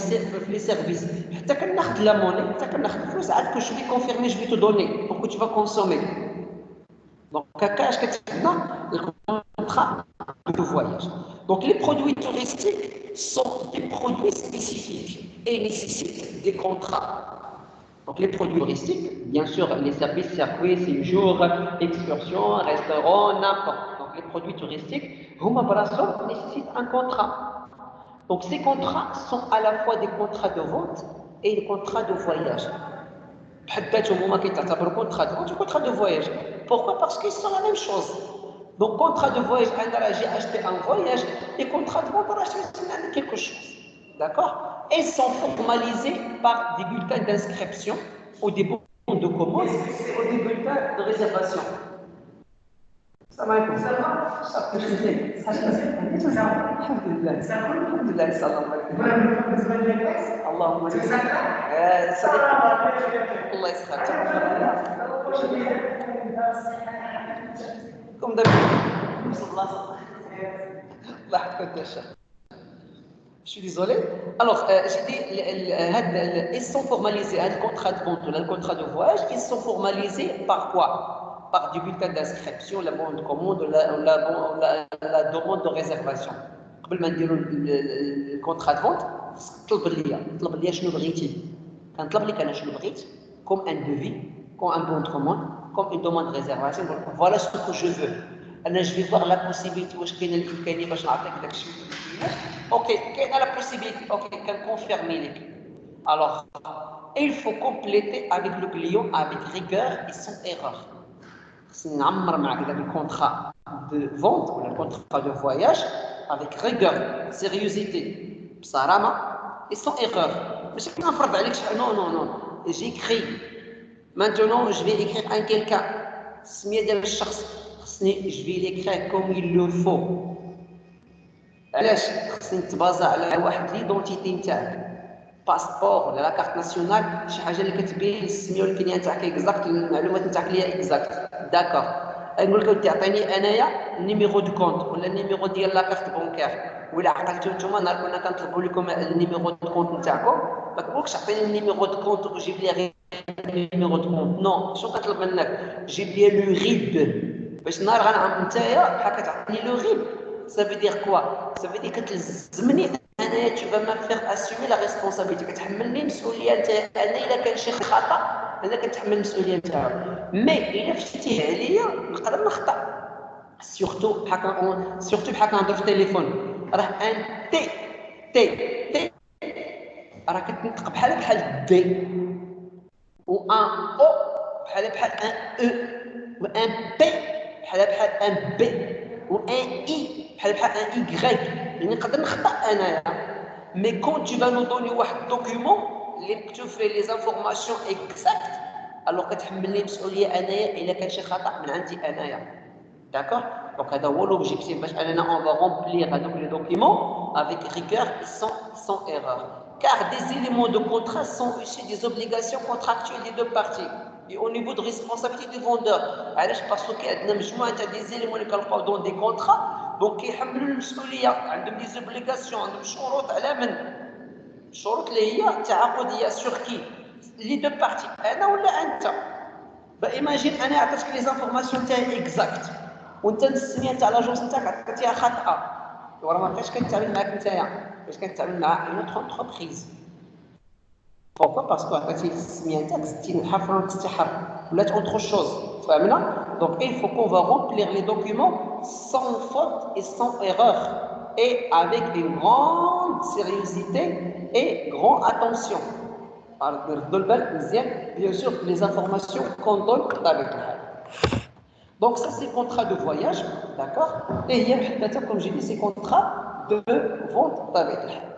لي سيرفيس حتى كناخذ لا موني حتى كناخذ الفلوس عاد كو جو في كونفيرمي جو في تو دوني بوركو تو فا كونسومي. دونك هكا اش كتبدا الكونترا de voyage. Donc les produits touristiques sont des produits spécifiques et nécessitent des contrats. Donc les produits touristiques, bien sûr, les services, circuits, séjours, excursions, restaurants, n'importe. Donc les produits touristiques, nécessitent un contrat. Donc ces contrats sont à la fois des contrats de vente et des contrats de voyage. Contrat de voyage. Pourquoi? Parce qu'ils sont la même chose. Donc contrat de voyage, j'ai acheté un voyage, et contrat de vente, j'ai acheté quelque chose. D'accord? Et sont formalisés par des bulletins d'inscription ou des bons de commande ou des bulletins de réservation. Ça va être ça va? Ça peut se faire. Alhamdulillah. Alhamdulillah, salam alaikum. Allahumma ça dépend. Allah يسخرك. Comme d'habitude. Allah يحفظك يا شيخ. Je suis désolé. Alors, j'ai dit, ils sont formalisés, le contrat de vente, le contrat de voyage, ils sont formalisés par quoi? Par du bulletin d'inscription, la bonne commande, la demande de réservation. قبل ما نديروا الكونترا دو فونت طلب لي شنو بغيتي كنطلب لك انا شنو بغيت كوم ان دوفي كوم ان بون دو كوموند كوم ان دوموند دو ريزيرفاسيون فوالا سو كو جو فو انا جو في فوار لا بوسيبيليتي واش كاينه الامكانيه باش نعطيك داك الشيء اوكي كاينه لا بوسيبيليتي اوكي كنكونفيرمي لك alors il faut compléter avec le client avec rigueur et sans erreur خصني نعمر معك داك الكونترا دو فونت ولا الكونترا دو فواياج avec rigueur, sérieuxité, بصرامة et sans erreur. ماشي كنفرض عليك شحال non. J'écris. Maintenant, je vais écrire un quelqu'un. السمية ديال الشخص خصني je vais l'écrire comme il le faut. علاش؟ خصني نتبازا على واحد ليدونتيتي نتاعك. باسبور ولا لا كارت ناسيونال شي حاجة اللي كتبين السمية والكنية نتاعك اكزاكت المعلومات نتاعك اللي هي اكزاكت. داكور. نقول لك تعطيني انايا النيميرو دو كونت ولا النيميرو ديال لا كارت بونكير ولا عقلتو نتوما نهار كنا كنطلبوا لكم النيميرو دو كونت نتاعكم ما كنقولكش عطيني النيميرو دو كونت وجيب لي غير النيميرو دو كونت نو شنو كنطلب منك جيب لي لو ريب باش نهار غنعرف نتايا بحال كتعطيني لو ريب ça veut dire quoi ça veut dire كتلزمني انايا tu vas me faire assumer la responsabilité كتحملني المسؤوليه نتايا انا الا كان شي خطا انا كنتحمل المسؤوليه نتاعو مي الا فتيتيه عليا نقدر نخطا سورتو بحال كنهضر في التليفون راه ان تي راه كتنطق بحال دي و ان او بحال ان او و ان بي بحال ان بي و ان اي بحال ان ايغريك يعني نقدر نخطا انايا مي كون tu vas nous donner واحد دوكيومون اللي مكتوب فيه لي زانفورماسيون اكزاكت الوغ كتحملني المسؤوليه انايا الا كان شي خطا من عندي انايا داكور دونك هذا هو لوبجيكتيف باش اننا اون فا رومبلير هذوك لي دوكيومون افيك ريغور اي سون ايرور car des éléments de contrat sont issus des obligations contractuelles des deux parties et au niveau de responsabilité du vendeur علاش باسكو عندنا مجموعه تاع دي زيليمون اللي كنلقاو دون دي كونطرا دونك كيحملوا المسؤوليه عندهم دي زوبليغاسيون عندهم شروط على من الشروط اللي هي تعاقديه سور كي لي دو بارتي انا ولا انت ايماجين انا عطيتك لي زانفورماسيون تاعي اكزاكت وانت السميه تاع لاجونس نتاعك عطيتيها خاطئه وراه ما بقيتش كنتعامل معاك نتايا باش كنتعامل مع اون اوتر انتربريز بوركوا باسكو عطيتي السميه نتاعك زدتي الحرف ولا نقصتي حرف ولات اوتر شوز فهمنا دونك il faut qu'on va remplir les documents sans faute et sans erreur et avec une grande sérieuxité et grande attention نردوا البال مزيان bien sûr les informations qu'on donne avec الحال donc ça c'est contrat de voyage d'accord et il y a comme j'ai dit c'est contrat de vente avec الحال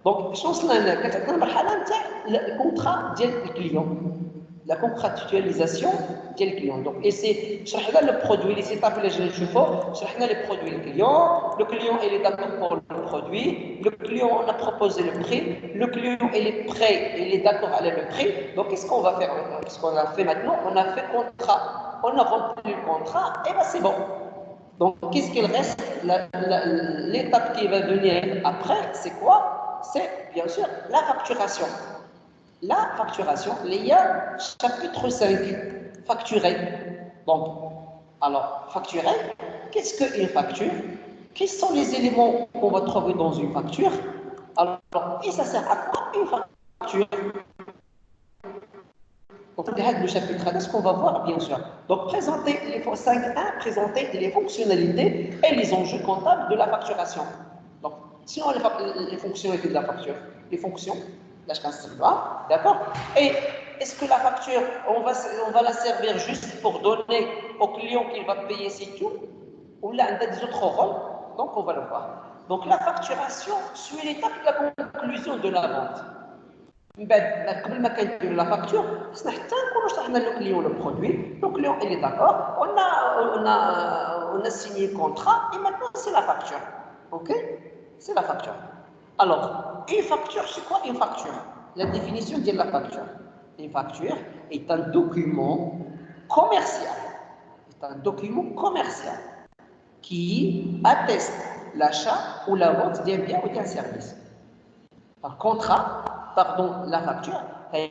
دونك شنو وصلنا كتعطينا المرحله نتاع الكونترا ديال الكليون لا كونتراتواليزاسيون ديال الكليون دونك اي سي شرحنا لو برودوي لي سيتاب اللي جينا نشوفو شرحنا لي برودوي لو كليون il est d'accord pour le produit le client on a proposé le prix le client il est prêt il est d'accord avec le prix donc qu'est-ce qu'on va faire maintenant qu'est-ce qu'on a fait maintenant on a fait contrat on a rempli le contrat et ben c'est bon donc qu'est-ce qu'il reste l'étape qui va venir après c'est quoi c'est bien sûr la facturation. La facturation, il y a chapitre 5, facturer. Donc, alors, facturer, qu'est-ce qu'une facture? Quels sont les éléments qu'on va trouver dans une facture? Alors, et ça sert à quoi une facture? Donc, c'est le chapitre 1, ce qu'on va voir, bien sûr. Donc, présenter les 5.1, présenter les fonctionnalités et les enjeux comptables de la facturation. Donc, sinon, les fonctionnalités de la facture, les fonctions, là, je pense d'accord? Et est-ce que la facture, on va la servir juste pour donner au client qu'il va payer c'est tout? Ou là, on a des autres rôles? Donc, on va le voir. Donc, la facturation suit l'étape de la conclusion de la vente. Comme ma qualité de la facture, c'est le client le produit, le client il est d'accord, on a signé le contrat et maintenant c'est la facture. Ok? C'est la facture. Alors, une facture, c'est quoi une facture? La définition de la facture. Une facture est un document commercial. C'est un document commercial qui atteste l'achat ou la vente d'un bien ou d'un service. Par contrat, pardon, la facture, il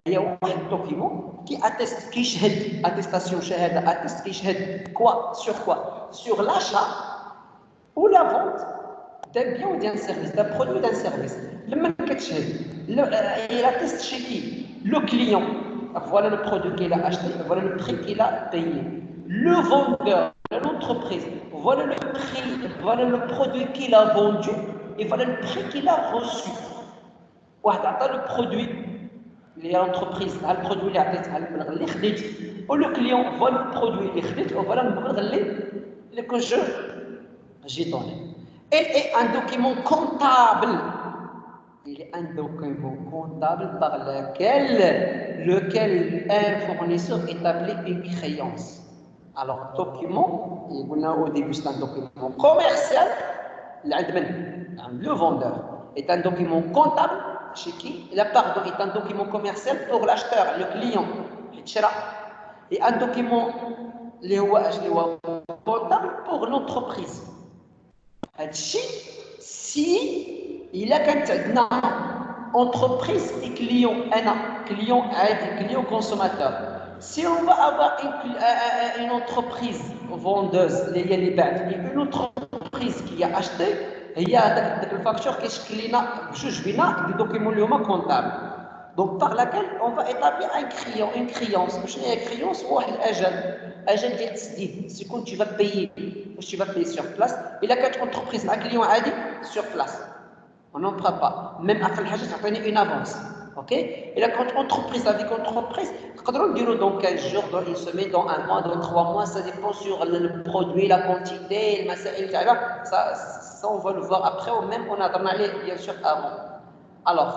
y a un document qui atteste, qui shahad, attestation, shahada, atteste, qui shahad, quoi? Sur l'achat ou la vente d'un bien ou d'un service, d'un produit ou d'un service. Le même il atteste chez qui? Le client. Voilà le produit qu'il a acheté, voilà le prix qu'il a payé. Le vendeur, l'entreprise, voilà le prix, voilà le produit qu'il a vendu et voilà le prix qu'il a reçu. Voilà le produit, l'entreprise, le produit ou le client voit le produit, voilà le que j'ai donné. Il est un document comptable. Il est un document comptable par lequel un fournisseur établit une créance. Alors, document, au début c'est un document commercial, le vendeur est un document comptable chez qui? La pardon est un document commercial pour l'acheteur, le client, et un document comptable pour l'entreprise. Si il a qu'un entreprise et client, client consommateur. Si on va avoir une entreprise vendeuse, il y a une entreprise qui a acheté, il y a des factures qui sont des documents comptables. Donc par laquelle on va établir une créance. Une créance ou un agent c'est quand tu vas payer sur place. Il y a quatre entreprises, un client a dit sur place. On n'en prend pas. Même après le hajj, ça fait une avance. Ok? Et la entreprise avec entreprise, on dire dans 15 jours, dans une semaine, dans un mois, dans 3 mois, ça dépend sur le produit, la quantité, le matériel, ça on va le voir après, ou même on a demandé bien sûr avant. Alors,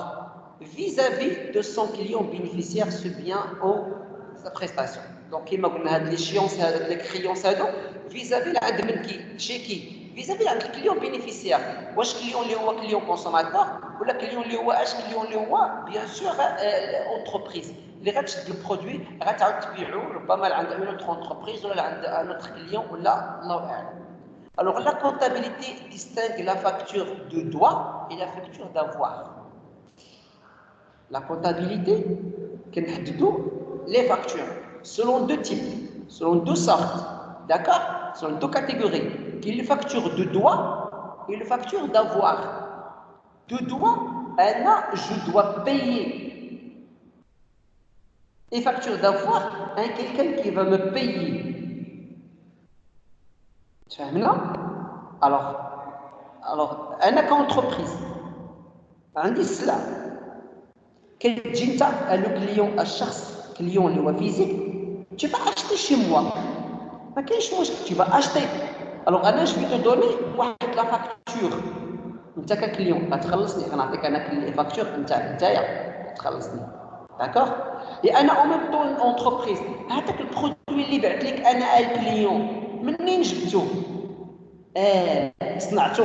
vis-à-vis de son client bénéficiaire, ce bien ou sa prestation. Donc, il m'a dit l'échéance, les créances, vis-à-vis la chez qui? Vis-à-vis du client bénéficiaire. Ou est-ce client est client consommateur ou le client est bien sûr entreprise. Les rachètes le produit, pas mal à une autre entreprise ou à un autre client ou là. Alors la comptabilité distingue la facture de droit et la facture d'avoir. La comptabilité, les factures selon deux types, selon deux sortes, d'accord? Selon deux catégories. Qui est une facture de droit et une facture d'avoir. De droit, je dois payer. Et facture d'avoir, quelqu'un qui va me payer. Tu vois maintenant? Alors, qu'entreprise. Un cela. Quel jinta le client à chaque client le physique, tu vas acheter chez moi. Tu vas acheter. Alors, je vais te donner la facture. انت ككليون غتخلصني، غنعطيك انا فاكتور نتايا تخلصني. داكوغ؟ لان او ميم طون اونتربريز هذاك البرودوي اللي بعت لك انا الكليون منين جبتو؟ صنعتو.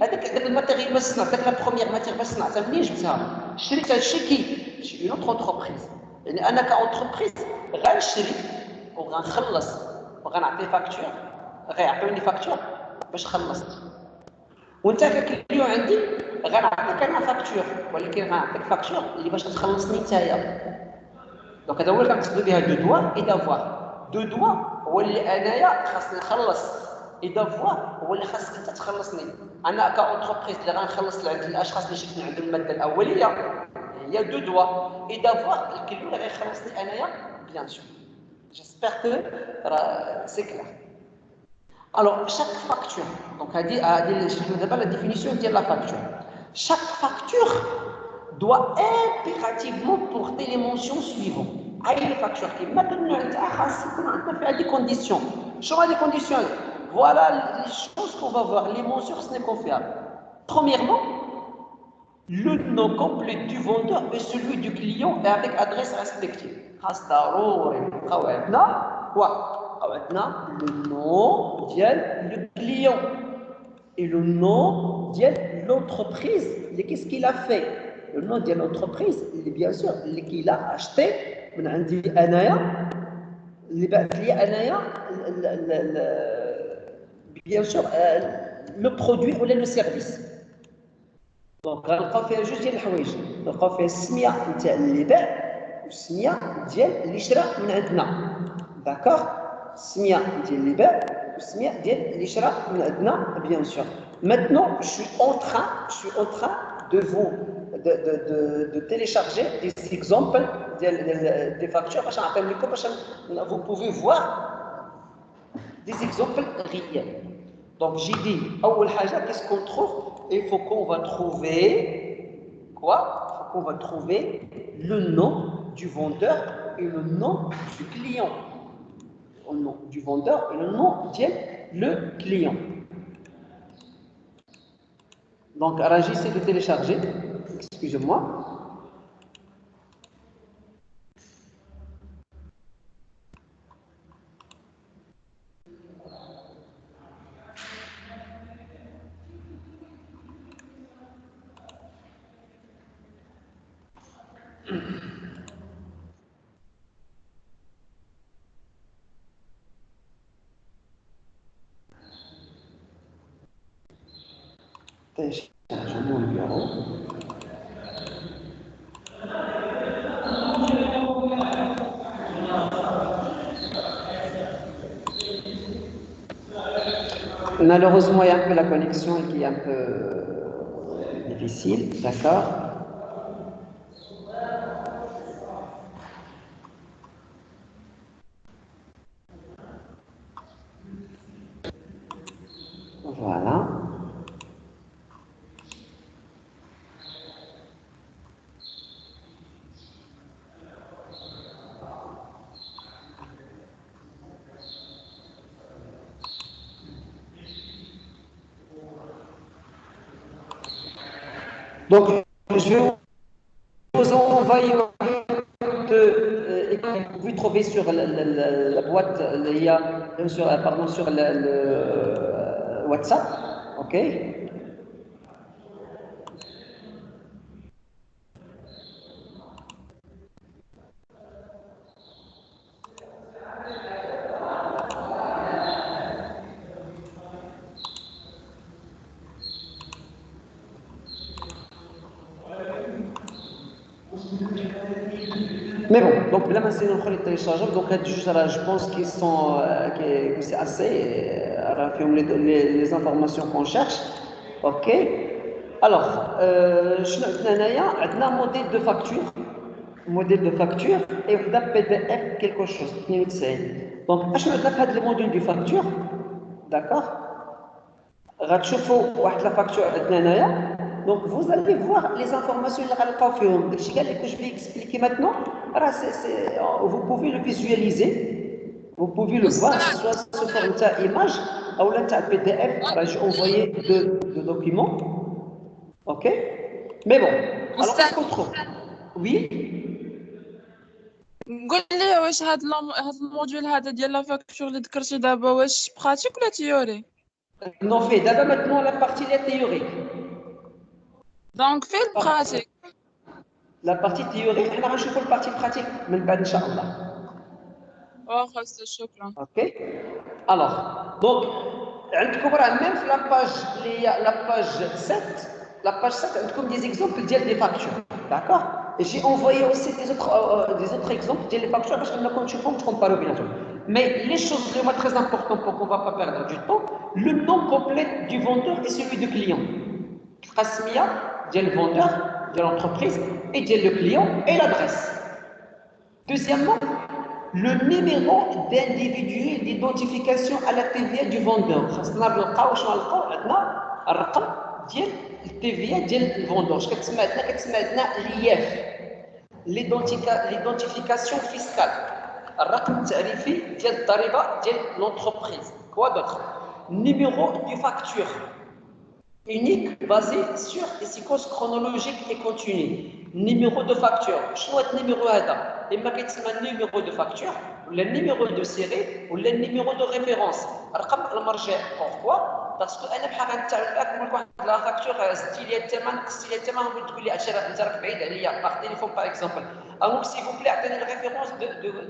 هذاك الماتيريال باش صنعت، داك لا بروميير ماتير باش صنعتها منين جبتها؟ شريت هادشي كي شي اون اونتربريز. يعني انا كاونتربريز غنشري وغنخلص وغنعطي فاكتور، غيعطيوني فاكتور باش خلصت. وانت ككليون عندي غنعطيك انا فاكتور، ولكن غنعطيك فاكتور اللي باش تخلصني نتايا. دونك هذا هو اللي كنقصدو بها دو دوا اي دافوار. دو دوا هو اللي انايا خاصني نخلص، اي دافوار هو اللي خاصك انت تخلصني. انا كاونتربريز اللي غنخلص لعند الاشخاص اللي شفت عندهم الماده الاوليه هي دو دوا، اي دافوار الكليون اللي غيخلصني انايا بيان سور. جيسبر كو سي كلير. Alors, chaque facture, donc la définition de la facture. Chaque facture doit impérativement porter les mentions suivantes. Les factures qui maintenant des conditions. Sur des conditions, voilà les choses qu'on va voir. Les mentions, ce n'est qu'on fait. Premièrement, le nom complet du vendeur et celui du client avec adresse respective. Le nom du client et le nom de l'entreprise. Qu'est-ce qu'il a fait? Le nom de l'entreprise, bien sûr, qu'il a acheté. Bien sûr, le produit ou le service. Donc, غنلقاو فيها جوج ديال الحوايج، نلقاو فيها السميه نتاع اللي باع والسميه ديال اللي شرا من عندنا. داكوغ؟ السميه ديال اللي باع والسميه ديال اللي شرا من عندنا بيان سور. Maintenant, je suis en train de vous de télécharger des exemples des factures باش نعطيهم لكم باش vous pouvez voir des exemples réels. Donc j'ai dit أول حاجة qu'est-ce qu'on trouve? Il faut qu'on va trouver quoi? Il faut qu'on va trouver le nom du vendeur et le nom du client. Le nom du vendeur et le nom le client. Donc j'essaie de télécharger. Excusez-moi. Téléchargement numéro. Malheureusement, il y a un peu la connexion qui est un peu difficile, d'accord? Voilà. Donc, je vais vous envoyer vous pouvez trouver sur la boîte, il y a, sur le WhatsApp, ok? Mais bon, donc là, c'est une téléchargeable. Donc, je pense qu'ils sont, que c'est assez, les informations qu'on cherche. Ok. Alors, on a un modèle de facture. Et vous avez PDF quelque chose. Donc, je vais le module de facture. D'accord. La facture. Donc, vous allez voir les informations que je vais expliquer maintenant. Vous pouvez le visualiser, vous pouvez le voir, soit sous forme d'image ou là tu as PDF, j'ai envoyé deux documents, ok? Mais bon, alors qu'est-ce qu'on trouve? Oui. قول لي واش هاد الموديول هذا ديال لا فاكتور اللي ذكرتي دابا واش براتيك ولا تيوري؟ Non, fait d'abord maintenant la partie théorique. دونك فين البراتيك؟ La partie théorique, on va voir la partie pratique, mais pas Inch'Allah. واخا شكرا. Ok? Alors, donc, même sur la page 7, on trouve des exemples des factures. D'accord? Et j'ai envoyé aussi des autres exemples des factures parce que nous ne compte pas le bien. Mais les choses vraiment très importantes pour qu'on ne va pas perdre du temps, le nom complet du vendeur et celui du client. Khasmia, le vendeur, de l'entreprise, et le client et l'adresse. Deuxièmement, le numéro d'individuel d'identification à la TVA du vendeur. خاصنا نلقاو شنو نلقاو عندنا الرقم ديال التيفيا ديال الفوندور. كتسمى عندنا l'IF, l'identification fiscale. الرقم التعريفي ديال الضريبه ديال l'entreprise. Quoi d'autre? Numéro du facture unique basé sur des séquences chronologiques et continues. Numéro de facture. شنو هذا النيميرو هذا؟ إما كيتسمى numéro de facture ولا numéro de série ولا numéro de référence. رقم المرجع. Pourquoi? Parce que أنا بحال غنتعلق نقول لك واحد لا فاكتور زدتي لي الثمن قصتي لي الثمن وتقول لي انت راك بعيد عليا باغ تليفون باغ اكزومبل او سي فو بلي عطيني الريفيرونس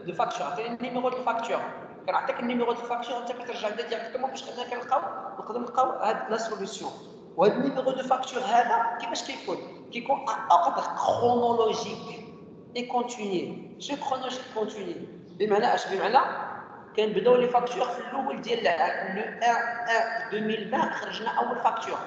دو فاكتور عطيني النيميرو دو فاكتور كنعطيك النيميرو دو فاكتور انت كترجع لنا ديريكتومون باش حنا نقدروا نلقاو هاد لا سوليسيون. وهذا النيميرو دو فاكتور هذا كيفاش كيكون اوردر كرونولوجيك اي كونتينيي. شنو كرونولوجيك كونتينيي؟ بمعنى اش؟ بمعنى كنبداو لي فاكتور في الاول ديال العام. لو 1 2020 خرجنا اول فاكتور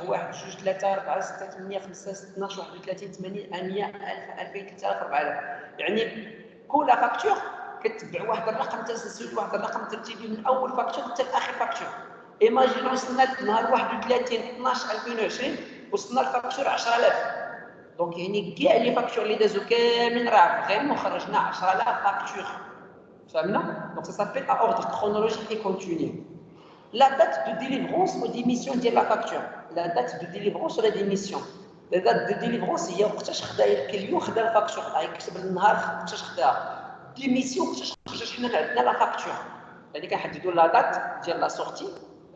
1 2 3 4 6 8 5 6 12 31 8 100 1000 2000 3000 4000. يعني كل فاكتور كتبع واحد الرقم تسلسل واحد الرقم ترتيبي من اول فاكتور حتى لاخر فاكتور. ايماجينو وصلنا لنهار 31 12 2020 وصلنا لفاكتور 10000. دونك يعني كاع لي فاكتور اللي دازو كاملين راه فريمون خرجنا 10000 فاكتور. Donc ça s'appelle à ordre chronologique et continu. La date de délivrance ou d'émission de la facture. La date de délivrance ou la démission. La date de délivrance هي وقتاش خدا الكليو خدا الفاكتور. كتب النهار وقتاش خداها. ديميسيون وقتاش خرجت حنا عندنا لا فاكتور. يعني كنحددوا لا دات ديال لا سورتي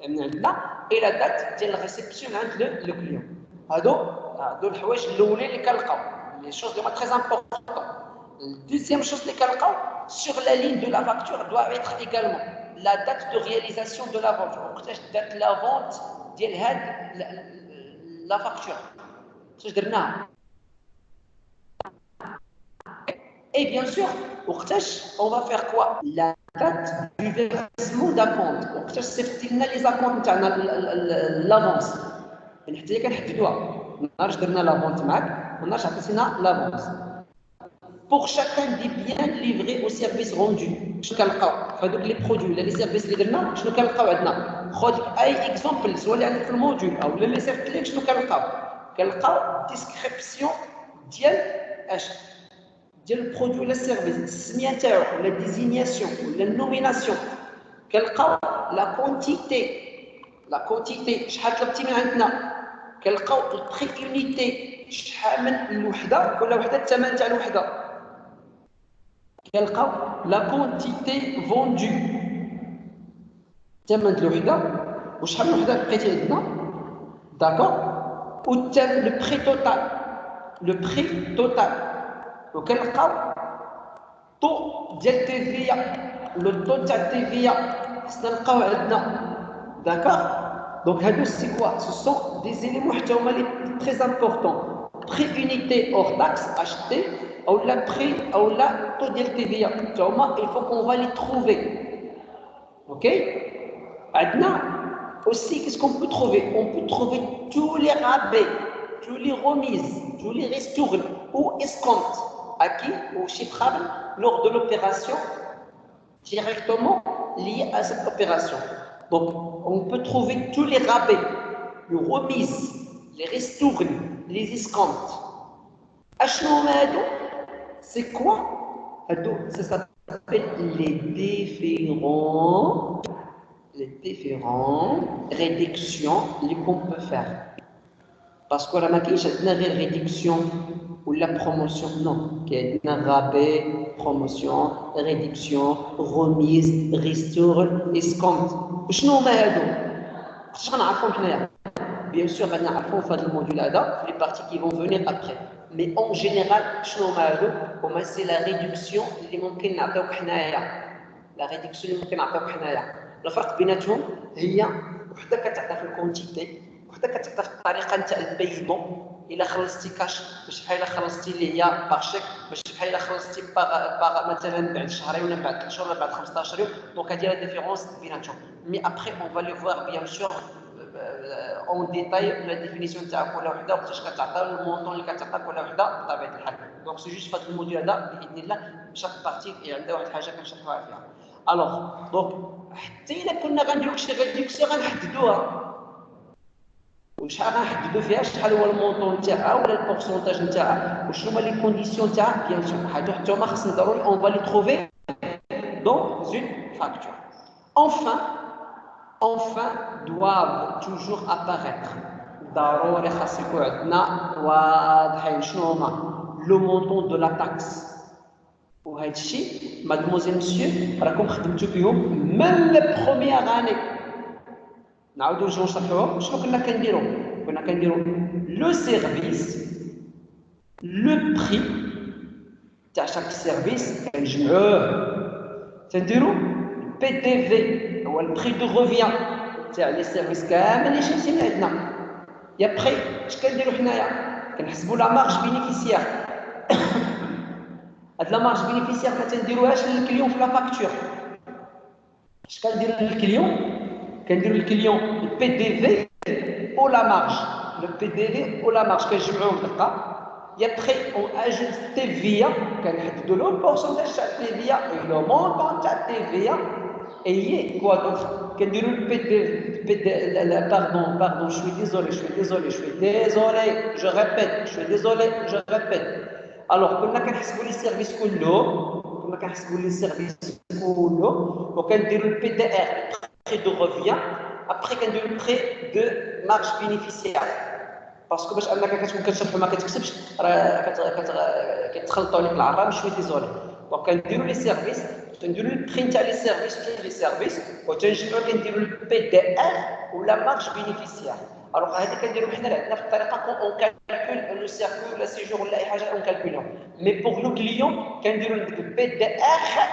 من عندنا اي لا دات ديال الريسبسيون عند لو كليون. هادو الحوايج الاولين اللي كنلقاو. لي شوز اللي تري امبورطون. Deuxième chose, sur la ligne de la facture doit être également la date de réalisation de la vente. Donc, date la vente de la facture. Et bien sûr, on va faire quoi? La date du versement d'acompte. Donc, c'est les acomptes l'avance. La vente, l'avance. Pour chacun des biens livrés au service rendu. Les produits, les services اللي درنا شنو كنلقاو عندنا؟ خذ اي اكزومبل سواء اللي عندك في الموديول او اللي صيفط لك شنو كنلقاو ديسكريبسيون ديال اش؟ ديال البرودوي ولا السيرفيس، السميه نتاعو ولا ديزينياسيون ولا النوميناسيون. كنلقاو لا كونتيتي شحال طلبتي من عندنا. كنلقاو البري يونيتي شحال من الوحده، كل وحده الثمن تاع الوحده. كنلقاو لا كونتيتي فوندو ثمن الوحده وشحال الوحده لقيتي عندنا. داكور. والثمن لو بري توتال وكنلقاو طو ديال تيفيا لو طو تاع التيفيا خصنا نلقاو عندنا. داكور. Donc, c'est quoi? Ce sont des éléments très importants. Prix unité hors taxe acheté, ou la prix, ou la taux de TVA. Il faut qu'on va les trouver. Ok? Maintenant, aussi, qu'est-ce qu'on peut trouver? On peut trouver tous les rabais, tous les remises, tous les ristournes ou escomptes acquis ou chiffrables lors de l'opération directement liée à cette opération. Donc, on peut trouver tous les rabais, les remises, les ristournes, les escomptes. C'est quoi? Ça s'appelle les les différentes réductions qu'on peut faire. Parce que la maquille, c'est une réduction ou la promotion. Non, il y a un rabais, promotion, réduction, remise, restaure, escompte. Je ne sais pas. Bien sûr, on va le module là, les parties qui vont venir après. Mais en général, c'est la réduction اللي ممكن نعطيوك حنايا. La réduction اللي ممكن نعطيوك حنايا. الفرق بيناتهم هي وحده كتعطى في الكونتيتي، وحده كتعطى في الطريقه نتاع البيمون. الا خلصتي كاش ماشي بحال الا خلصتي اللي هي باغ شيك، ماشي بحال الا خلصتي باغ مثلا بعد شهرين ولا بعد 3 شهور ولا بعد 15 يوم. دونك هذه لا ديفيرونس بيناتهم. مي ابخي اون فا لو فوار بيان سور اون ديتاي لا ديفينيسيون تاع كل وحده وقتاش كتعطى المونطون اللي كتعطى كل وحده بطبيعه الحال. دونك سي جوست فهاد الموديول هذا باذن الله شاك بارتي عندها واحد الحاجه كنشرحوها فيها. الوغ دونك حتى الا كنا غنديرو شي ريدكسيون غنحددوها وشحال غنحددو فيها، شحال هو المونطون تاعها ولا البورسونتاج نتاعها وشنو هما لي كونديسيون تاعها. بيان سور هادو حتى هما خصنا ضروري اون فالي تروفي دون اون فاكتور. Enfin doivent toujours apparaître ضروري خاص يكون عندنا واضحين شنو هما لو مونطون دو لا تاكس. وهذا الشيء مادموزيل مسيو راكم خدمتوا بهم من البروميير اني. نعاودو نجيو نشرحوهم شنو كنا كنديرو. كنا كنديرو لو سيرفيس، لو بري تاع شاك سيرفيس كنجمعوه تنديرو بي دي في هو البري دو ريفيان تاع لي سيرفيس كامل اللي شفتي عندنا. يا بري اش كنديرو حنايا كنحسبوا لا مارج بينيفيسيير. هاد لا مارج بينيفيسيير ما تنديروهاش للكليون في لا فاكتور. اش كنديرو للكليون؟ كنديرو للكليون البي دي في او لا مارج. لو بي دي في او لا مارج كنجمعوهم دقه. يا بري اون اجوت تي فيا كنحددوا له البورسونتاج تاع تي فيا اي لو مونطون تاع تي فيا. Et quoi d'autre? Pardon, je suis désolé, je répète. Alors, comme on a كنحسبوا les services كله, وكنديروا le PDR, prêt de revient, après كنديروا le prêt de marge bénéficiaire. باسكو باش انك كتكون كتشرح وما كتكتبش راه كتخلطوا لك العرام. شوي ديزولي. دونك كنديروا لي سيرفيس، كنديروا البرين تاع لي سيرفيس وتنجمعوا كنديروا البي دي ار ولا مارج بينيفيسيير. الوغ هذا كنديروا حنا عندنا في الطريقه اون كالكول لو سيركول ولا سيجور ولا اي حاجه اون كالكولهم. مي بوغ لو كليون كنديروا البي دي ار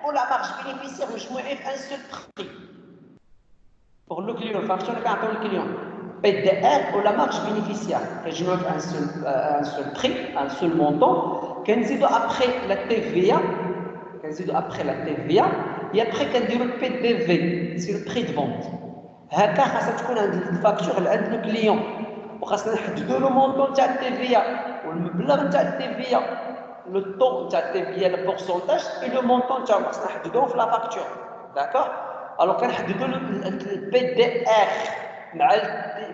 ولا مارج بينيفيسيير مجموعين في ان سول بري. بوغ لو كليون فاكتور كنعطيو للكليون PDR ou la marge bénéficiaire. Je mets un seul prix, un seul montant. Qu'ensuite après la TVA, et après qu'on dit le PDV, c'est le prix de vente. هكا خاصها تكون عند الفاكتور اللي عند الكليون، وخاصنا نحددوا له مونطون تاع التيفيا والمبلغ تاع التيفيا، لو طو تاع التيفيا، لو بورسونتاج اي لو مونطون تاعو خاصنا نحددوه في لا فاكتور. داكور. الوغ كنحددوا البي دي ار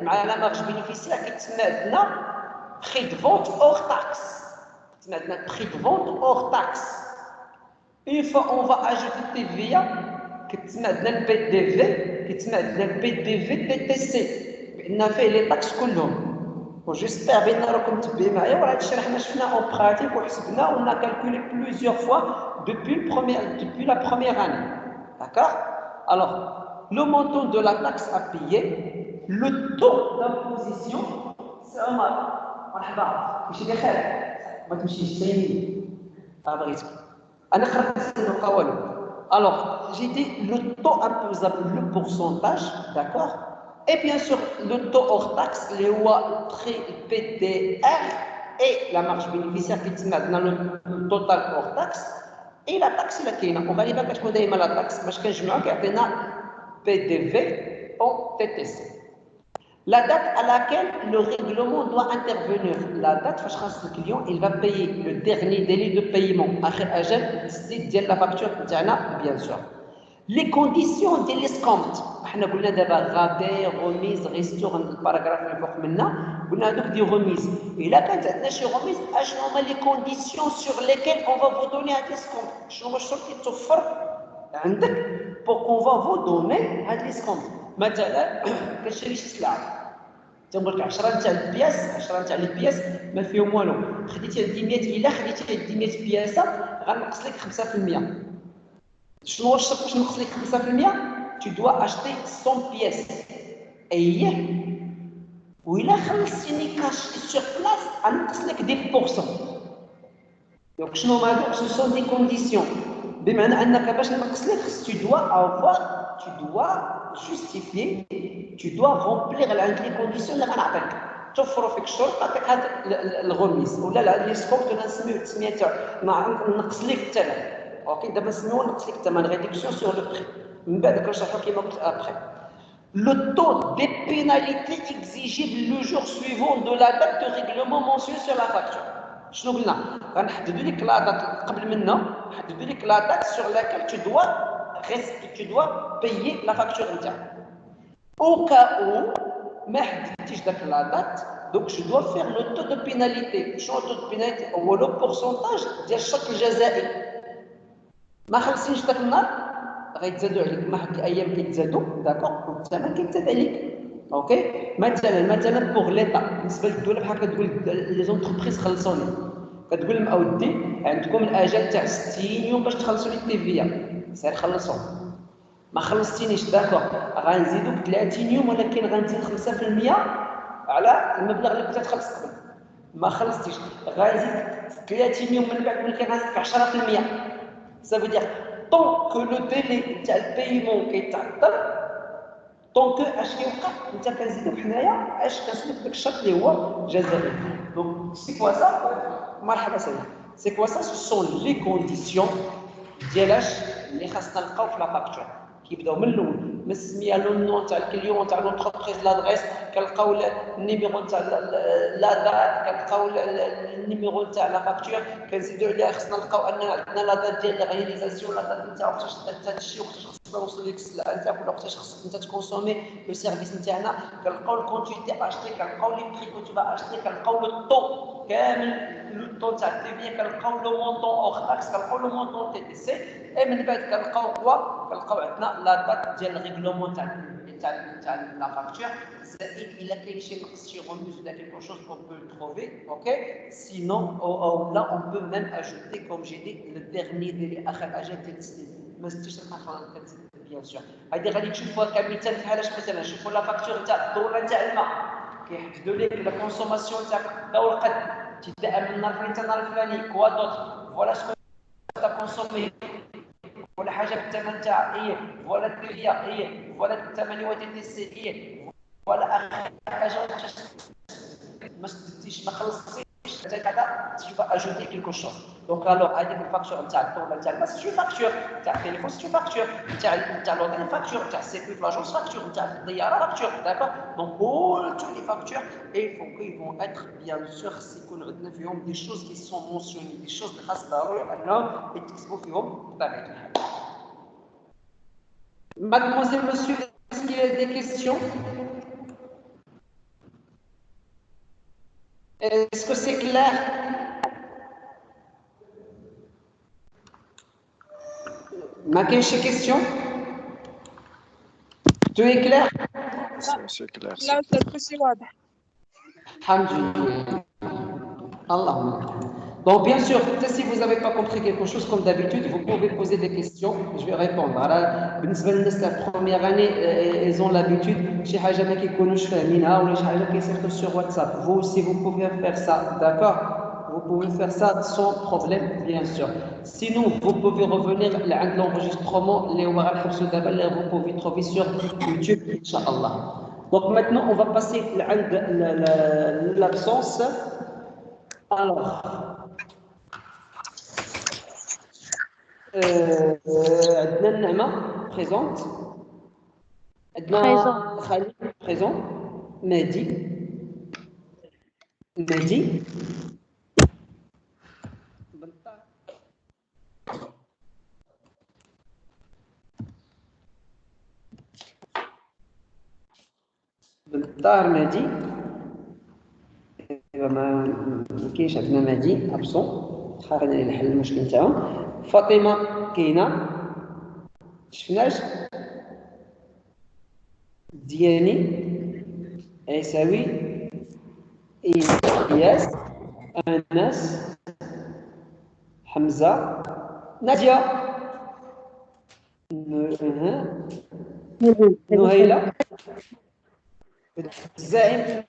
مع لا مارج بينيفيسيير كيتسمى عندنا بري دو فونت اور تاكس. كيتسمى عندنا بري دو فونت اور تاكس. Une fois on va ajouter TVA, كتسمى عندنا البي دي في، كتسمى عندنا البي دي في تي تي سي، بان فيه لي طاكس كلهم. وجيسبيغ بان راكم متبعين معايا، وراه هادشي راه حنا شفنا اون براتيك وحسبنا ونا كالكولي بلوزيور فوا depuis la première année. D'accord. Alors, le montant de la taxe à payer, le taux d'imposition, c'est un mal. مرحبا، ماشي بخير، ما تمشيش تاني. بغيتك. أنا قرأت القوانين. Alors, j'ai dit le taux imposable, le pourcentage, d'accord? Et bien sûr, le taux hors taxe, les lois PDR et la marge bénéficiaire qui est maintenant le total hors taxe. Et la taxe, c'est laquelle? وغالبا كتكون دائما لا taxe باش كنجمعوها كيعطينا PDV ou TTC. La date à laquelle le règlement doit intervenir. La date, le client, il va payer le dernier délai de paiement. C'est la facture, bien sûr. Les conditions de l'escompte. On a dit d'abord rabais, remise, restaurant, le paragraphe le fort maintenant. On a dit remise. Et là, quand on a dit remise, on a les conditions sur lesquelles on va vous donner un escompte. Je vous dis que tu offres pour qu'on va vous donner هاد لي سكوند. مثلا كتشري شي سلعه تنقول لك 10 تاع البياس 10 تاع لي بياس ما فيهم والو، خديتي هاد 100 الا خديتي هاد 100 بياسه غنقص لك 5%. شنو الشرط باش نقص لك 5%؟ tu dois acheter 100 pièces. اييه وإلا خلصتيني كاش سور بلاس غنقص لك 10%. دونك شنو هادو؟ سو سون دي كونديسيون، بمعنى انك باش نقص لك خص tu dois avoir tu dois justifier tu dois remplir عند لي كونديسيون اللي غنعطيك توفروا فيك الشروط نعطيك هاد الغميس ولا لي سكوب كنا نسميو التسميه تاعو نقص لك الثمن. اوكي دابا نسميوه نقص لك الثمن ريدكسيون سور لو بري، من بعد كنشرحو كيما قلت ابخي. Le taux des pénalités exigibles le jour suivant de la date de règlement mentionnée sur la facture. شنو قلنا؟ غنحددوا لك لا دات قبل منها، نحددوا لك لا دات sur laquelle tu dois payer la facture نتاعك. Au cas où ما حددتيش داك لا دات donc je dois faire le taux de pénalité. شنو le taux de pénalité؟ هو لو بورسونتاج ديال الشرط الجزائي. ما خلصتيش داك النهار غيتزادوا عليك مع واحد الايام كيتزادوا داكوغ والثمن كيتزاد عليك. اوكي مثلا بوغ ليطا بالنسبه للدوله بحال كتقول لي زونتربريز خلصوني، كتقول لهم اودي عندكم الاجل تاع 60 يوم باش تخلصوا لي التي في سير خلصوا. ما خلصتينيش داكوغ غنزيدوك 30 يوم ولكن غنزيد 5% على المبلغ اللي كنت تخلص قبل. ما خلصتيش غنزيد 30 يوم من بعد ولكن غنزيدك 10%. Ça veut dire tant que le délai تاع البايمون كيتعطل طونك اش كيوقع انت كنزيدوك حنايا اش كنسلك داك الشرط اللي هو جزائي. دونك سي كوا سا مرحبا سيدي سي كوا سا سو سون لي كونديسيون ديال اش اللي خاصنا نلقاو في لا فاكتور. كيبداو من الاول من السميه لو نون تاع الكليون تاع لونتربريز لادريس، كنلقاو النيميرو تاع لا دات، كنلقاو النيميرو تاع لا فاكتور، كنزيدوا عليها خصنا نلقاو ان عندنا لا دات ديال لا رياليزاسيون، لا دات نتاع وقتاش هذا الشيء وقتاش خصنا نوصل لك السلعه نتاعك ولا وقتاش خصك انت تكونسومي لو سيرفيس نتاعنا. كنلقاو الكونتيتي اشتي، كنلقاو لي بري كو تو با اشتي، كنلقاو لو طو كامل لو طو تاع التي في، كنلقاو لو مونطون اور تاكس، كنلقاو لو مونطون تي تي سي. اي من بعد كنلقاو كنلقاو عندنا لا دات ديال الريغلومون تاع لا فاكتور، زائد الا كاين شي نقص شي غموز ولا كيلكو شوز اون بو تروفي. اوكي سينون là on peut même ajouter comme j'ai dit le dernier délai اخر اجل ديال التسليم ما زدتيش الحقيقه بيان سور. هذه غادي تشوفوها كمثال بحالاش مثلا شوفوا لا فاكتور تاع الدوره تاع الماء كيحددوا لك لا كونسوماسيون تاعك الضوء القد تبدا من النهار الفلاني حتى النهار الفلاني كوا دوت فوالا شكون تا كونسومي ولا حاجه بالثمن تاع ايه فوالا التلفيه ايه فوالا الثمن و تي تي سي ايه فوالا اخر حاجه ما سدتيش ما خلصتيش كذا tu vas ajouter quelque chose. Donc alors هذيك الفاكتور نتاع الدوله تاع الماء سي فاكتور تاع التليفون سي فاكتور تاع لوطيل فاكتور تاع السيكوريتي في لاجونس فاكتور تاع الطياره فاكتور داكور. دونك كل tous les factures et il faut qu'ils vont être bien sûr يكون عندنا فيهم des choses qui sont mentionnées des choses اللي خاص ضروري انهم يتكتبوا فيهم بطبيعه الحال. Mademoiselle, monsieur, est-ce qu'il y a des questions? Est-ce que c'est clair? ما كاينش شي كيسيون؟ تو اي كلير؟ سي كلير لا أستاذ كلشي واضح. الحمد لله اللهم. Bon, bien sûr, si vous n'avez pas compris quelque chose, comme d'habitude, vous pouvez poser des questions, je vais répondre. Alors, la première année, ils ont l'habitude, شي حاجة ما كيكونوش فاهمينها ولا شي حاجة كيصيفطوا sur WhatsApp. Vous aussi, vous pouvez faire ça, d'accord? Vous pouvez faire ça sans problème, bien sûr. Sinon, vous pouvez revenir à l'enregistrement, vous pouvez trouver sur YouTube, Inch'Allah. Donc maintenant, on va passer à l'absence. Alors, عندنا النعمة présente. عندنا خالد présent. مهدي. بنطار مهدي. ما كاينش عندنا مهدي ابسون، خلينا نحل المشكل تاعو. فاطمه كاينه، شفناش ديالي يساوي إياس أنس حمزة نادية نهيلة زاهد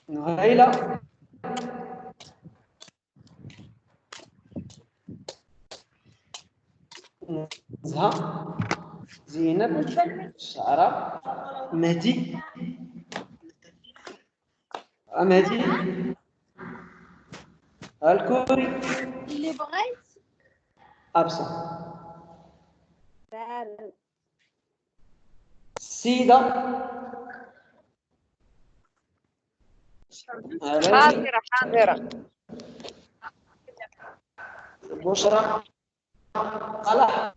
نهيلة نزهة زينب شعرة مهدي الكوري اللي بغيت أبسط سيدة حاضرة بشرى صلاح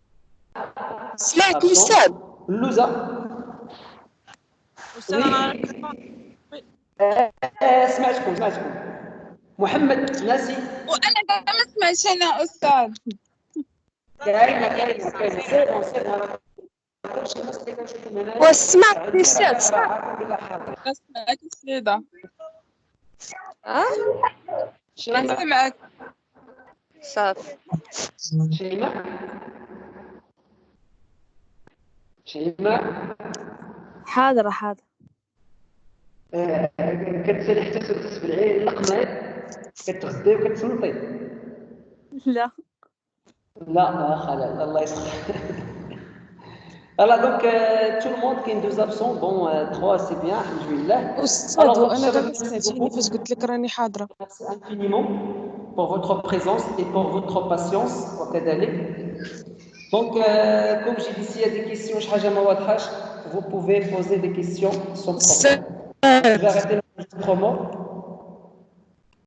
سمعت أستاذ اللوزة أستاذ أنا سمعتكم محمد ناسي وأنا ما سمعتش أنا أستاذ. كاينة وسمعت أستاذ سمعك السيدة ما شيماء سمعك. صافي شيماء حاضرة كتسالي حتى سدس بالعين القمايط كتغدي وكتصنطي لا لا خلاص الله يسخر Alors donc tout le monde qui est deux absents bon 3 c'est bien alhamdoulilah. أستاذ وأنا دابا سمعتيني فاش قلت لك راني حاضرة. Merci infiniment pour votre présence et pour votre patience وكذلك. Donc comme j'ai dit s'il y a des questions شي حاجة ما واضحاش vous pouvez poser des questions sans problème. Je vais arrêter l'enregistrement.